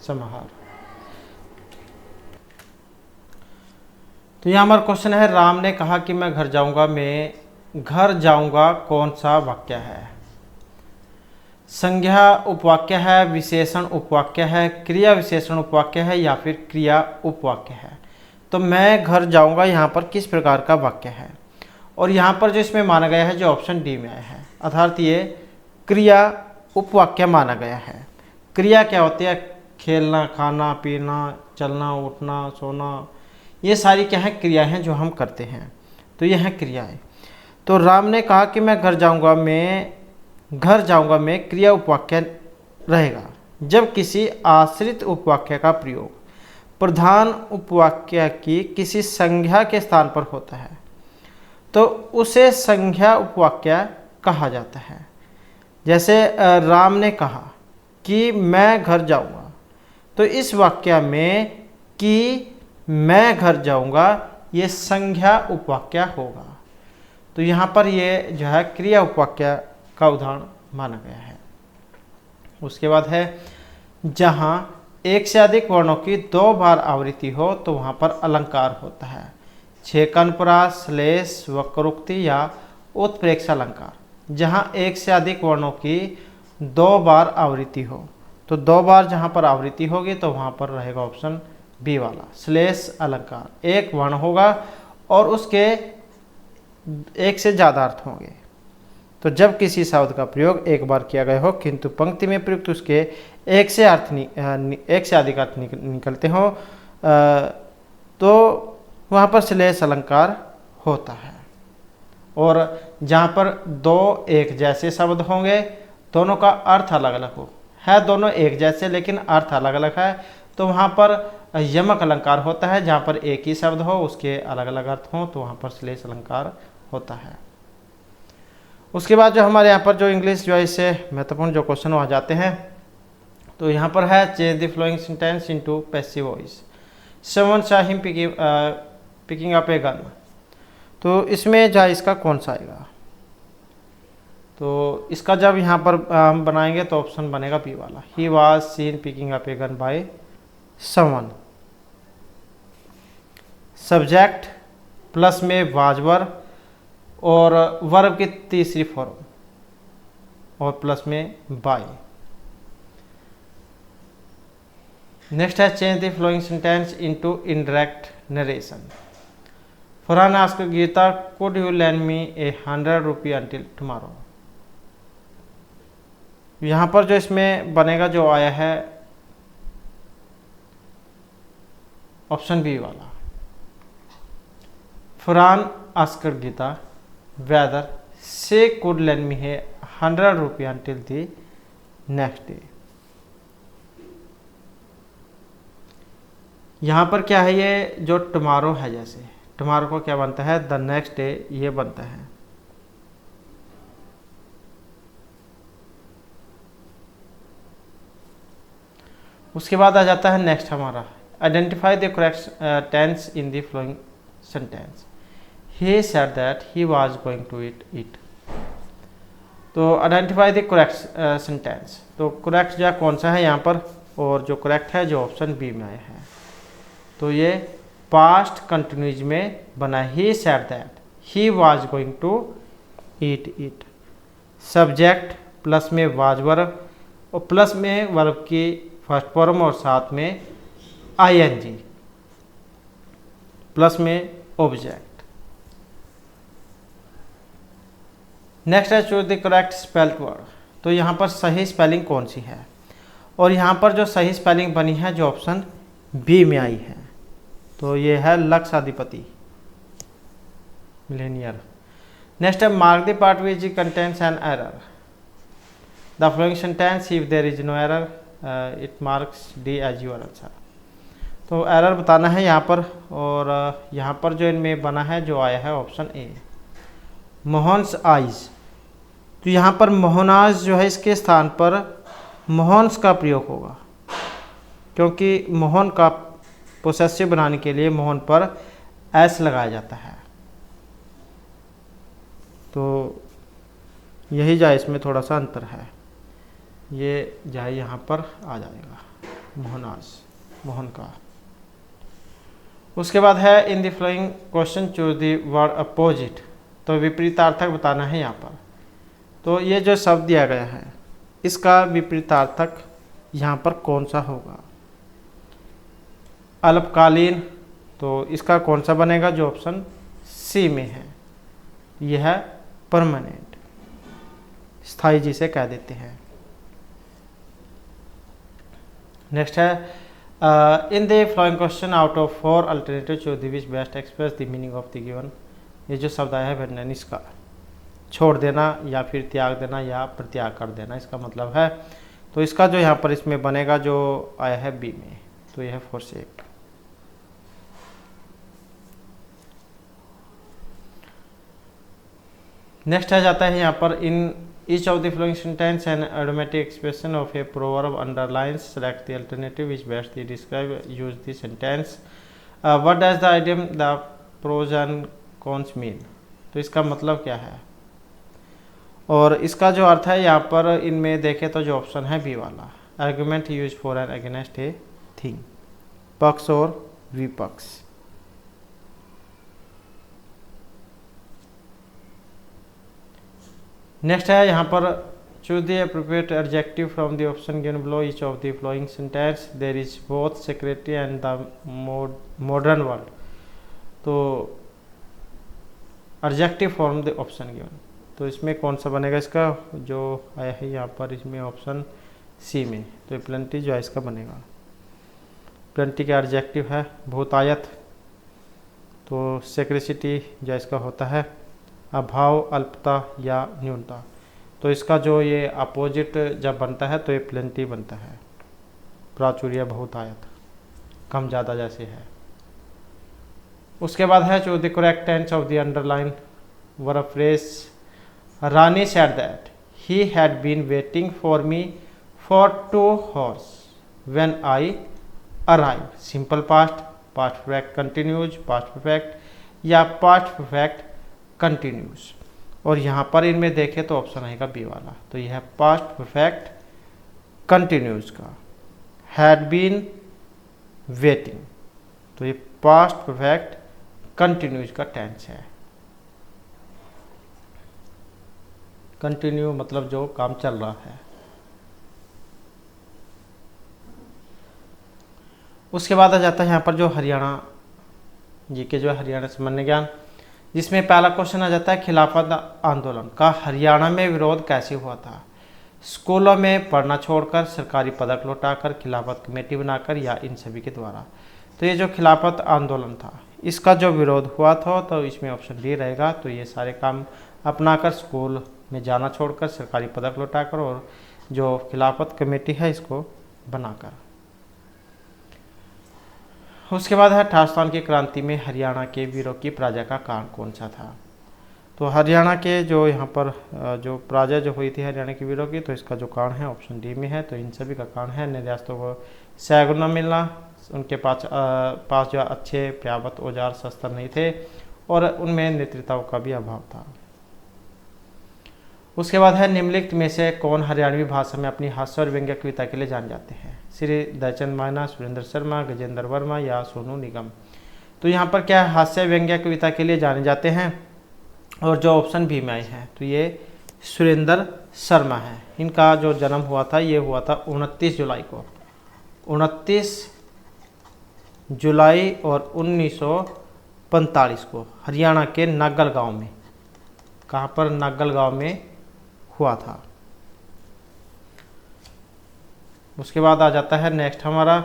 S1: समाहार। तो यहाँ हमारा क्वेश्चन है, राम ने कहा कि मैं घर जाऊंगा, मैं घर जाऊंगा कौन सा वाक्य है? संज्ञा उपवाक्य है, विशेषण उपवाक्य है, क्रिया विशेषण उपवाक्य है या फिर क्रिया उपवाक्य है? तो मैं घर जाऊंगा यहाँ पर किस प्रकार का वाक्य है? और यहाँ पर जो इसमें माना गया है जो ऑप्शन डी में आया है, अर्थात ये क्रिया उपवाक्य माना गया है। क्रिया क्या होती है? खेलना, खाना, पीना, चलना, उठना, सोना, ये सारी क्या है? क्रिया हैं जो हम करते हैं, तो ये हैं क्रियाएं। तो राम ने कहा कि मैं घर जाऊंगा, मैं घर जाऊंगा में क्रिया उपवाक्य रहेगा जब किसी आश्रित उपवाक्य का प्रयोग प्रधान उपवाक्य की किसी संज्ञा के स्थान पर होता है तो उसे संज्ञा उपवाक्य कहा जाता है। जैसे राम ने कहा कि मैं घर जाऊंगा, तो इस वाक्य में कि मैं घर जाऊंगा ये संज्ञा उपवाक्य होगा, तो यहाँ पर ये जो है क्रिया उपवाक्य का उदाहरण माना गया है। उसके बाद है, जहाँ एक से अधिक वर्णों की 2 बार आवृत्ति हो तो वहाँ पर अलंकार होता है। छेकनपरास, श्लेष, वक्रोक्ति या उत्प्रेक्षा अलंकार। जहाँ एक से अधिक वर्णों की 2 बार आवृत्ति हो, तो 2 बार जहाँ पर आवृत्ति होगी तो वहाँ पर रहेगा ऑप्शन बी वाला श्लेष अलंकार। एक वर्ण होगा और उसके एक से ज़्यादा अर्थ होंगे। तो जब किसी शब्द का प्रयोग एक बार किया गया हो किंतु पंक्ति में प्रयुक्त उसके एक से अधिक अर्थ निकलते हो तो वहाँ पर श्लेष अलंकार होता है। और जहाँ पर 2 एक जैसे शब्द होंगे, दोनों का अर्थ अलग अलग हो, है दोनों एक जैसे लेकिन अर्थ अलग अलग है, तो वहाँ पर यमक अलंकार होता है। जहाँ पर एक ही शब्द हो उसके अलग अलग अर्थ हों तो वहाँ पर श्लेष अलंकार होता है। उसके बाद जो हमारे यहाँ पर जो इंग्लिश जो है इससे महत्वपूर्ण जो क्वेश्चन आ जाते हैं, तो यहाँ पर है change the following sentence into passive voice. Someone saw him picking up a gun, तो इसमें जो इसका कौन सा आएगा? तो इसका जब यहाँ पर हम बनाएंगे तो ऑप्शन बनेगा बी वाला, he was seen picking up a gun by someone. Subject plus में वाज वर्ब और वर्ब की तीसरी फॉर्म और प्लस में बाय। नेक्स्ट है change the following sentence into indirect narration. Farhan asked Geeta could you lend me a 100 rupee until tomorrow. यहाँ पर जो इसमें बनेगा जो आया है ऑप्शन बी वाला, Farhan asked Geeta whether she could lend me a 100 rupee until the next day। यहाँ पर क्या है, ये जो टुमारो है, जैसे टुमारो को क्या बनता है? द नेक्स्ट डे, ये बनता है। उसके बाद आ जाता है नेक्स्ट हमारा, identify the correct tense in the following sentence. He said that he was going to eat it। तो आइडेंटिफाई द करेक्ट सेंटेंस, तो करेक्ट जो कौन सा है यहाँ पर, और जो करेक्ट है जो ऑप्शन बी में आया है, तो ये पास्ट कंटिन्यूज में बना। He said that he was going to eat it. Subject plus में वाज वर्ब और प्लस में वर्ब की फर्स्ट फॉर्म और साथ में आईएनजी प्लस में ऑब्जेक्ट। नेक्स्ट है choose the correct spelled word. तो यहाँ पर सही स्पेलिंग कौन सी है, और यहाँ पर जो सही स्पेलिंग बनी है जो ऑप्शन बी में आई है, तो ये है लक्षाधिपति, मिलेनियर। नेक्स्ट है mark the part which contains an error. The following sentence if there is no error it marks D as your answer. तो एरर बताना है यहाँ पर। और यहाँ पर जो इनमें बना है जो आया है ऑप्शन ए, मोहन्स आइज। तो यहाँ पर मोहनाज जो है इसके स्थान पर मोहन्स का प्रयोग होगा, क्योंकि मोहन का पोसेसिव बनाने के लिए मोहन पर एस लगाया जाता है। तो यही जाए, इसमें थोड़ा सा अंतर है, ये जाए यहाँ पर आ जाएगा मोहनाज, मोहन का। उसके बाद है इन the flowing question choose the word opposite. तो विपरीतार्थक बताना है यहाँ पर। तो ये जो शब्द दिया गया है इसका विपरीतार्थक यहाँ पर कौन सा होगा? अल्पकालीन, तो इसका कौन सा बनेगा? जो ऑप्शन सी में है, यह है परमानेंट, स्थायी जिसे कह देते हैं। नेक्स्ट है इन the flowing question out of 4 alternative choose the which best express the meaning of the given. ये जो शब्द आया है अबैंडन, इसका छोड़ देना या फिर त्याग देना या प्रत्याग कर देना इसका मतलब है। तो इसका जो यहाँ पर इसमें बनेगा जो आया है बी में, तो यह है forsake। नेक्स्ट आ जाता है यहाँ पर in each of the following sentence and idiomatic expression of a proverb underlines select the alternative which best the describe use the sentence what does the idiom the pros and cons mean. तो इसका मतलब क्या है और इसका जो अर्थ है यहाँ पर इनमें देखें तो जो ऑप्शन है बी वाला, argument use for and against a thing, पक्ष और विपक्ष। नेक्स्ट है यहाँ पर choose the appropriate adjective from the option given below each of the following sentence there is both secretary and the modern world. तो adjective form the option given, तो इसमें कौन सा बनेगा? इसका जो आया है यहाँ पर इसमें ऑप्शन सी में, तो प्लेंटी जो है इसका बनेगा। प्लेंटी का एडजेक्टिव है बहुतायत, तो सेक्रेसिटी जो इसका होता है अभाव, अल्पता या न्यूनता। तो इसका जो ये अपोजिट जब बनता है तो ये प्लेंटी बनता है, प्राचुर्य बहुतायत, कम ज़्यादा जैसे है। उसके बाद है जो the correct tense of the underline verb phrase Rani said that he had been waiting for me for 2 hours when I arrived। Simple past, past perfect continues, past perfect या पास्ट परफेक्ट कंटिन्यूज। और यहाँ पर इनमें देखें तो option आएगा B वाला, तो यह है पास्ट परफेक्ट कंटिन्यूज का हैड बीन वेटिंग। तो ये पास्ट परफेक्ट कंटिन्यूज का टेंस है। कंटिन्यू मतलब जो काम चल रहा है। उसके बाद आ जाता है यहाँ पर जो हरियाणा जी के जो है हरियाणा सामान्य ज्ञान, जिसमें पहला क्वेश्चन आ जाता है खिलाफत आंदोलन का हरियाणा में विरोध कैसे हुआ था? स्कूलों में पढ़ना छोड़कर, सरकारी पदक लौटाकर, खिलाफत कमेटी बनाकर या इन सभी के द्वारा। तो ये जो खिलाफत आंदोलन था इसका जो विरोध हुआ था तो इसमें ऑप्शन डी रहेगा। तो ये सारे काम अपनाकर, स्कूल में जाना छोड़कर, सरकारी पदक लौटाकर और जो खिलाफत कमेटी है इसको बनाकर। उसके बाद है ठाकुरस्थान की क्रांति में हरियाणा के वीरों की पराजय का कारण कौन सा था? तो हरियाणा के जो यहाँ पर जो पराजय जो हुई थी हरियाणा के वीरों की, तो इसका जो कारण है ऑप्शन डी में है। तो इन सभी का कारण है निर्यातों को सहयोग न मिलना, उनके पास जो अच्छे पर्याप्त औजार शस्त्र नहीं थे और उनमें नेतृत्व का भी अभाव था। उसके बाद है निम्नलिखित में से कौन हरियाणवी भाषा में अपनी हास्य और व्यंग्य कविता के लिए जाने जाते हैं? श्री दयाचंद मायना, सुरेंद्र शर्मा, गजेंद्र वर्मा या सोनू निगम। तो यहाँ पर क्या हास्य व्यंग्य कविता के लिए जाने जाते हैं और जो ऑप्शन बी में आए हैं तो ये सुरेंद्र शर्मा है। इनका जो जन्म हुआ था ये हुआ था 29 जुलाई को, 29 जुलाई और 1945 को हरियाणा के नागल गांव में। कहाँ पर? नागल गांव में हुआ था। उसके बाद आ जाता है नेक्स्ट हमारा,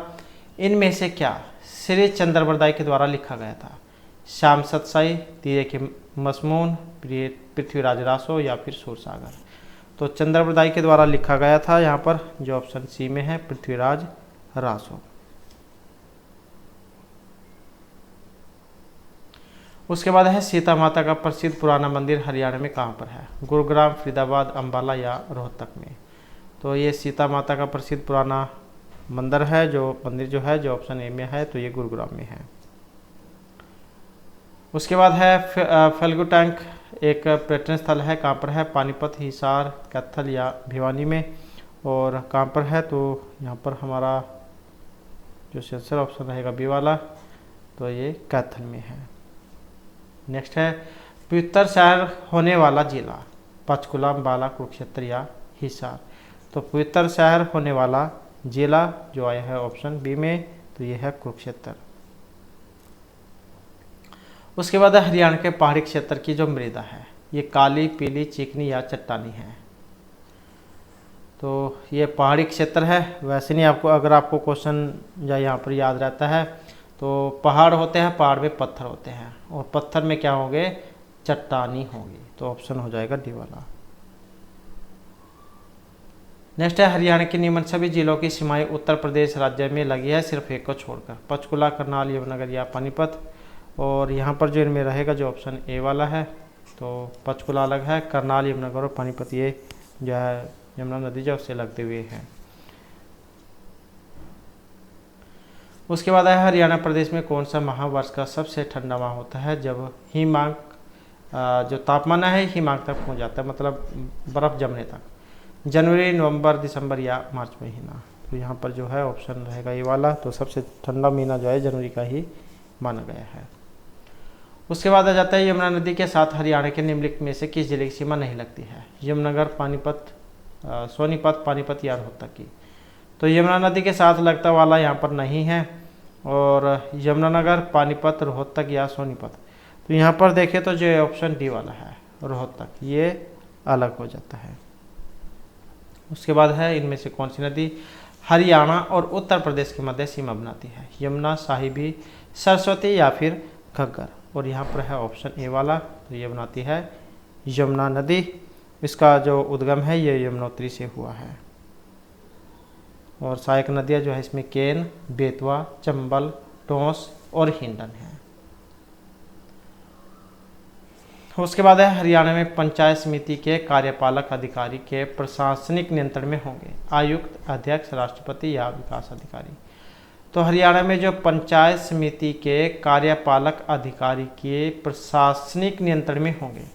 S1: इनमें से क्या श्री चंद्रबरदाई के द्वारा लिखा गया था? श्याम सतसाई, तीरे के मसमून, पृथ्वीराज रासो या फिर सूरसागर। तो चंद्रबरदाई के द्वारा लिखा गया था यहाँ पर जो ऑप्शन सी में है पृथ्वीराज रासो। उसके बाद है सीता माता का प्रसिद्ध पुराना मंदिर हरियाणा में कहाँ पर है? गुरुग्राम, फरीदाबाद, अम्बाला या रोहतक में? तो ये सीता माता का प्रसिद्ध पुराना मंदिर है, जो ऑप्शन ए में है, तो ये गुरुग्राम में है। उसके बाद है फल्गु टैंक एक पर्यटन स्थल है, कहाँ पर है? पानीपत, हिसार, कैथल या भिवानी में? और कहाँ पर है? तो यहाँ पर हमारा जो आंसर ऑप्शन रहेगा बी वाला, तो ये कैथल में है। नेक्स्ट है पवित्र शहर होने वाला जिला? पंचकुला, अम्बाला, कुरुक्षेत्र या हिसार? तो पवित्र शहर होने वाला जिला जो आया है ऑप्शन बी में, तो ये है कुरुक्षेत्र। उसके बाद हरियाणा के पहाड़ी क्षेत्र की जो मृदा है, ये काली, पीली, चिकनी या चट्टानी है? तो ये पहाड़ी क्षेत्र है। वैसे नहीं, आपको अगर आपको क्वेश्चन या यहाँ पर याद रहता है तो पहाड़ होते हैं, पहाड़ में पत्थर होते हैं, और पत्थर में क्या होंगे? चट्टानी होगी। तो ऑप्शन हो जाएगा डी वाला। नेक्स्ट है हरियाणा के निम्न सभी जिलों की सीमाएं उत्तर प्रदेश राज्य में लगी है सिर्फ एक को छोड़कर? पंचकुला, करनाल, यमुनानगर या पानीपत? और यहाँ पर जो इनमें रहेगा जो ऑप्शन ए वाला है, तो पंचकुला अलग है, करनाल, यमुनानगर और पानीपत ये जो है यमुना नदी जो उससे लगते हुए हैं। उसके बाद है हरियाणा प्रदेश में कौन सा माह वर्ष का सबसे ठंडा माह होता है? जब हिमांक जो तापमान है हिमांक तक पहुँच जाता है, मतलब बर्फ़ जमने तक? जनवरी, नवंबर, दिसंबर या मार्च महीना? तो यहाँ पर जो है ऑप्शन रहेगा ये वाला, तो सबसे ठंडा महीना जो है जनवरी का ही माना गया है। उसके बाद आ जाता है यमुना नदी के साथ हरियाणा के निम्नलिखित में से किस जिले की सीमा नहीं लगती है? यमुनानगर, पानीपत, सोनीपत, पानीपत या रोहतक की? तो यमुना नदी के साथ लगता वाला यहाँ पर नहीं है, और यमुनानगर, पानीपत, रोहतक या सोनीपत? तो यहाँ पर देखें तो जो ऑप्शन डी वाला है रोहतक, ये अलग हो जाता है। उसके बाद है इनमें से कौन सी नदी हरियाणा और उत्तर प्रदेश के मध्य सीमा बनाती है? यमुना, साहिबी, सरस्वती या फिर घग्गर? और यहाँ पर है ऑप्शन ए वाला, तो ये बनाती है यमुना नदी। इसका जो उद्गम है ये यमुनोत्री से हुआ है। और सहायक नदियाँ जो है इसमें केन, बेतवा, चंबल, टोंस और हिंडन है। उसके बाद है हरियाणा में पंचायत समिति के कार्यपालक अधिकारी के प्रशासनिक नियंत्रण में होंगे? आयुक्त, अध्यक्ष, राष्ट्रपति या विकास अधिकारी? तो हरियाणा में जो पंचायत समिति के कार्यपालक अधिकारी के प्रशासनिक नियंत्रण में होंगे,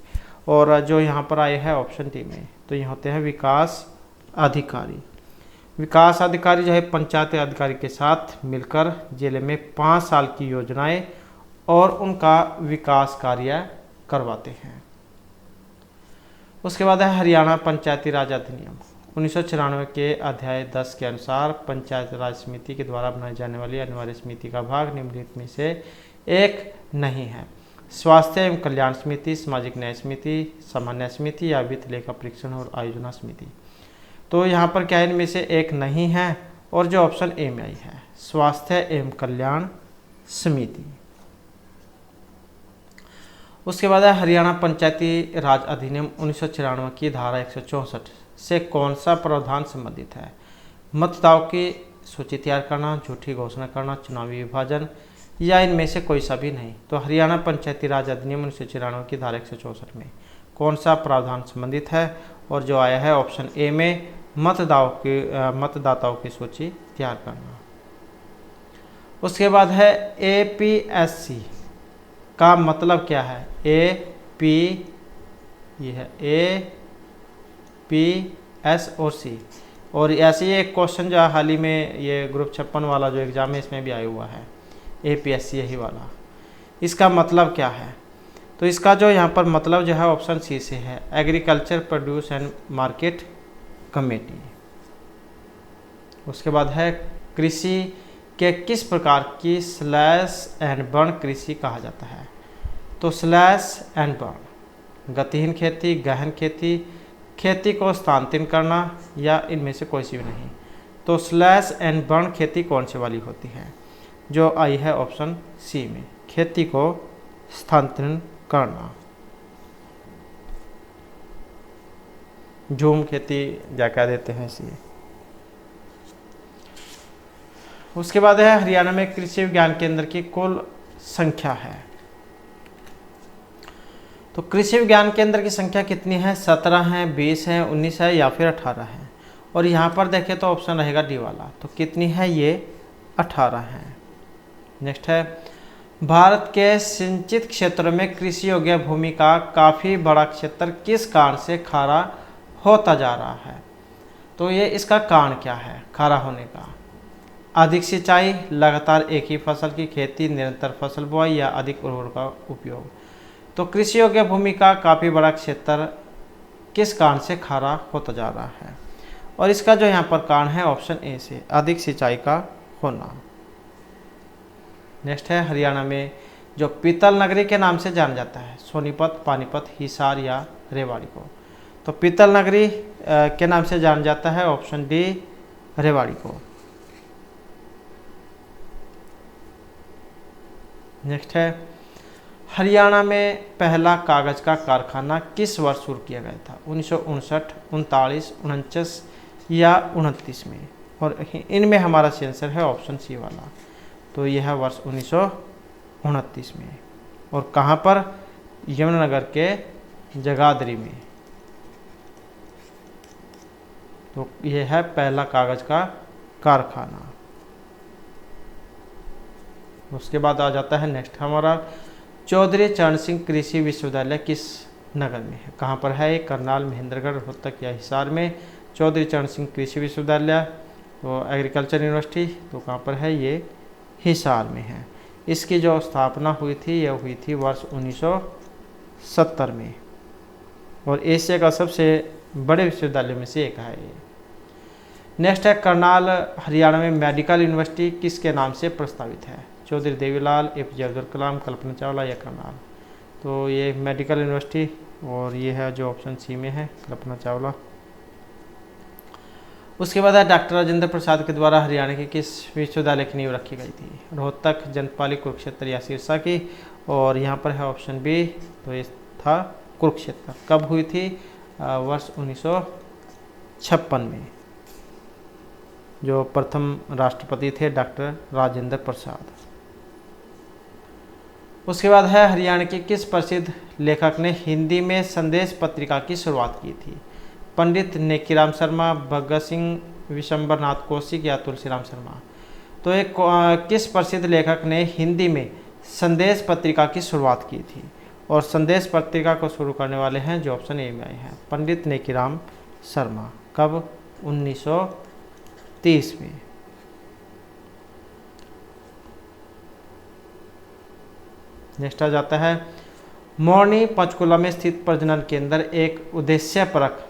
S1: और जो यहाँ पर आए हैं ऑप्शन डी में, तो ये होते हैं विकास अधिकारी। विकास अधिकारी जो है पंचायत अधिकारी के साथ मिलकर जिले में 5 साल की योजनाएं और उनका विकास कार्य करवाते हैं। उसके बाद है हरियाणा पंचायती राज अधिनियम 1994 के अध्याय 10 के अनुसार पंचायत राज समिति के द्वारा बनाई जाने वाली अनिवार्य समिति का भाग निम्नलिखित में से एक नहीं है? स्वास्थ्य एवं कल्याण समिति, सामाजिक न्याय समिति, सामान्य समिति या वित्त लेखा परीक्षण और आयोजना समिति? तो यहाँ पर क्या इनमें से एक नहीं है, और जो ऑप्शन ए में आई है स्वास्थ्य एवं कल्याण समिति। उसके बाद है हरियाणा पंचायती राज अधिनियम 1994 की धारा 164 से कौन सा प्रावधान संबंधित है? मतदाताओं की सूची तैयार करना, झूठी घोषणा करना, चुनावी विभाजन या इनमें से कोई सा भी नहीं? तो हरियाणा पंचायती राज अधिनियम 1994 की धारा 164 में कौन सा प्रावधान संबंधित है? और जो आया है ऑप्शन ए में मतदाताओं की सूची तैयार करना। उसके बाद है APSC का मतलब क्या है? ये है APS और C। और ऐसे ही एक क्वेश्चन जो हाल ही में ये ग्रुप 56 वाला जो एग्ज़ाम है इसमें भी आया हुआ है, APSC यही वाला। इसका मतलब क्या है? तो इसका जो यहाँ पर मतलब जो है ऑप्शन सी से है, agriculture produce and market committee. उसके बाद है कृषि के किस प्रकार की स्लैश एंड बर्न कृषि कहा जाता है? तो स्लैश एंड बर्न गतिहीन खेती, गहन खेती, खेती को स्थानांतरित करना या इनमें से कोई सी भी नहीं? तो स्लैश एंड बर्न खेती कौन सी वाली होती है? जो आई है ऑप्शन सी में, खेती को स्थानांतरित करना। झूम खेती क्या कह देते हैं इसे। उसके बाद है हरियाणा में कृषि विज्ञान केंद्र की कुल संख्या है? तो कृषि विज्ञान केंद्र की संख्या कितनी है? 17 हैं, 20 हैं, 19 है या फिर 18 हैं। और यहाँ पर देखें तो ऑप्शन रहेगा डी वाला। तो कितनी है ये? 18 हैं। नेक्स्ट है, भारत के सिंचित क्षेत्रों में कृषि योग्य भूमि का काफ़ी बड़ा क्षेत्र किस कारण से खारा होता जा रहा है? तो ये इसका कारण क्या है खारा होने का? अधिक सिंचाई, लगातार एक ही फसल की खेती, निरंतर फसल बुआई या अधिक उर्वरक का उपयोग। तो कृषि योग्य भूमि का काफ़ी बड़ा क्षेत्र किस कारण से खारा होता जा रहा है? और इसका जो यहाँ पर कारण है ऑप्शन ए से अधिक सिंचाई का होना। नेक्स्ट है, हरियाणा में जो पीतल नगरी के नाम से जाना जाता है, सोनीपत, पानीपत, हिसार या रेवाड़ी को। तो पीतल नगरी के नाम से जाना जाता है ऑप्शन डी रेवाड़ी को। नेक्स्ट है, हरियाणा में पहला कागज का कारखाना किस वर्ष शुरू किया गया था? 1959, 39, 49 या 29 में। और इनमें हमारा सही आंसर है ऑप्शन सी वाला। तो यह है वर्ष 1929 में। और कहाँ पर? यमुनानगर के जगाधरी में। तो यह है पहला कागज का कारखाना। उसके बाद आ जाता है नेक्स्ट हमारा, चौधरी चरण सिंह कृषि विश्वविद्यालय किस नगर में है? कहाँ पर है? करनाल, महेंद्रगढ़, रोहतक या हिसार में। चौधरी चरण सिंह कृषि विश्वविद्यालय तो एग्रीकल्चर यूनिवर्सिटी, तो कहाँ पर है? ये हिसार में है। इसकी जो स्थापना हुई थी यह हुई थी वर्ष 1970 में। और एशिया का सबसे बड़े विश्वविद्यालय में से एक है ये। नेक्स्ट है, करनाल हरियाणा में मेडिकल यूनिवर्सिटी किसके नाम से प्रस्तावित है? चौधरी देवीलाल, एपीजे अब्दुल कलाम, कल्पना चावला या करनाल। तो ये मेडिकल यूनिवर्सिटी, और ये है जो ऑप्शन सी में है कल्पना चावला। उसके बाद है, डॉक्टर राजेंद्र प्रसाद के द्वारा हरियाणा के किस विश्वविद्यालय की नींव रखी गई थी? रोहतक, जनपाली, कुरुक्षेत्र या सिरसा की। और यहाँ पर है ऑप्शन बी, तो ये था कुरुक्षेत्र। कब हुई थी? वर्ष 1956 में। जो प्रथम राष्ट्रपति थे डॉक्टर राजेंद्र प्रसाद। उसके बाद है, हरियाणा के किस प्रसिद्ध लेखक ने हिंदी में संदेश पत्रिका की शुरुआत की थी? पंडित नेकीराम शर्मा, भगत सिंह, विशंबर नाथ कौशिक या तुलसीराम शर्मा। तो एक किस प्रसिद्ध लेखक ने हिंदी में संदेश पत्रिका की शुरुआत की थी? और संदेश पत्रिका को शुरू करने वाले हैं जो ऑप्शन ए में आए हैं पंडित नेकीराम शर्मा। कब? 1930 में। नेक्स्ट आ जाता है, मोरनी पंचकुला में स्थित प्रजनन केंद्र एक उद्देश्यपरक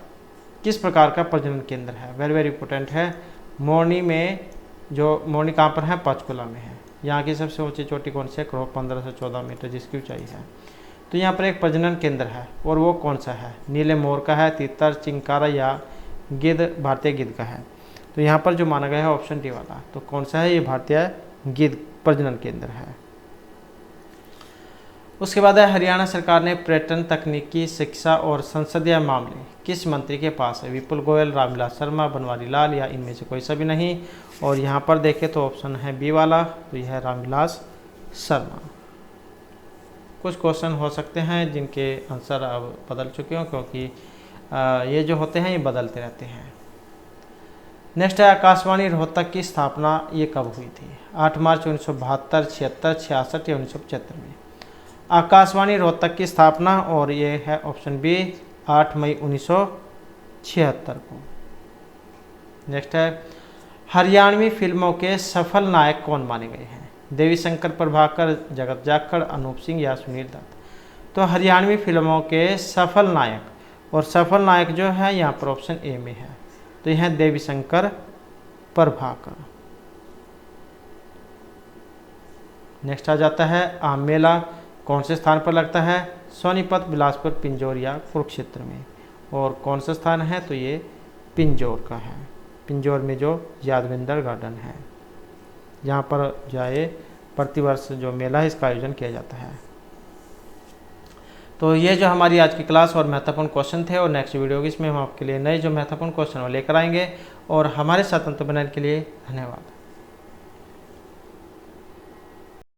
S1: किस प्रकार का प्रजनन केंद्र है? वेरी वेरी इंपॉर्टेंट है। मोरनी में जो मोरनी कहाँ पर है? पंचकुला में है। यहाँ की सबसे ऊंची चोटी कौन सी है? 15 से 14 मीटर जिसकी ऊंचाई है। तो यहाँ पर एक प्रजनन केंद्र है, और वो कौन सा है? नीले मोर का है, तीतर, चिंकारा या गिद्ध, भारतीय गिद्ध का है। तो यहाँ पर जो माना गया है ऑप्शन डी वाला। तो कौन सा है? ये भारतीय गिद्ध प्रजनन केंद्र है। उसके बाद है, हरियाणा सरकार ने पर्यटन, तकनीकी, शिक्षा और संसदीय मामले किस मंत्री के पास है? विपुल गोयल, रामविलास शर्मा, बनवारी लाल या इनमें से कोई सा भी नहीं। और यहाँ पर देखें तो ऑप्शन है बी वाला, तो यह है रामविलास शर्मा। कुछ क्वेश्चन हो सकते हैं जिनके आंसर अब बदल चुके हों, क्योंकि ये जो होते हैं ये बदलते रहते हैं। नेक्स्ट है, आकाशवाणी रोहतक की स्थापना ये कब हुई थी? 8 मार्च 1972, 76, 66 या 1975 में। आकाशवाणी रोहतक की स्थापना, और ये है ऑप्शन बी 8 मई 1976 को। नेक्स्ट है, हरियाणवी फिल्मों के सफल नायक कौन माने गए हैं? देवी शंकर प्रभाकर, जगत जाखड़, अनूप सिंह या सुनील दत्त। तो हरियाणवी फिल्मों के सफल नायक, और सफल नायक जो है यहाँ पर ऑप्शन ए में है, तो यह है देवी शंकर प्रभाकर। नेक्स्ट आ जाता है, आम मेला कौन से स्थान पर लगता है? सोनीपत, बिलासपुर, पिंजौर या कुरुक्षेत्र में। और कौन सा स्थान है? तो ये पिंजौर का है। पिंजौर में जो यादविंदर गार्डन है, यहाँ पर जाए प्रतिवर्ष जो मेला है इसका आयोजन किया जाता है। तो ये जो हमारी आज की क्लास और महत्वपूर्ण क्वेश्चन थे, और नेक्स्ट वीडियो की इसमें हम आपके लिए नए जो महत्वपूर्ण क्वेश्चन लेकर आएंगे। और हमारे साथ अंत बनाने के लिए धन्यवाद।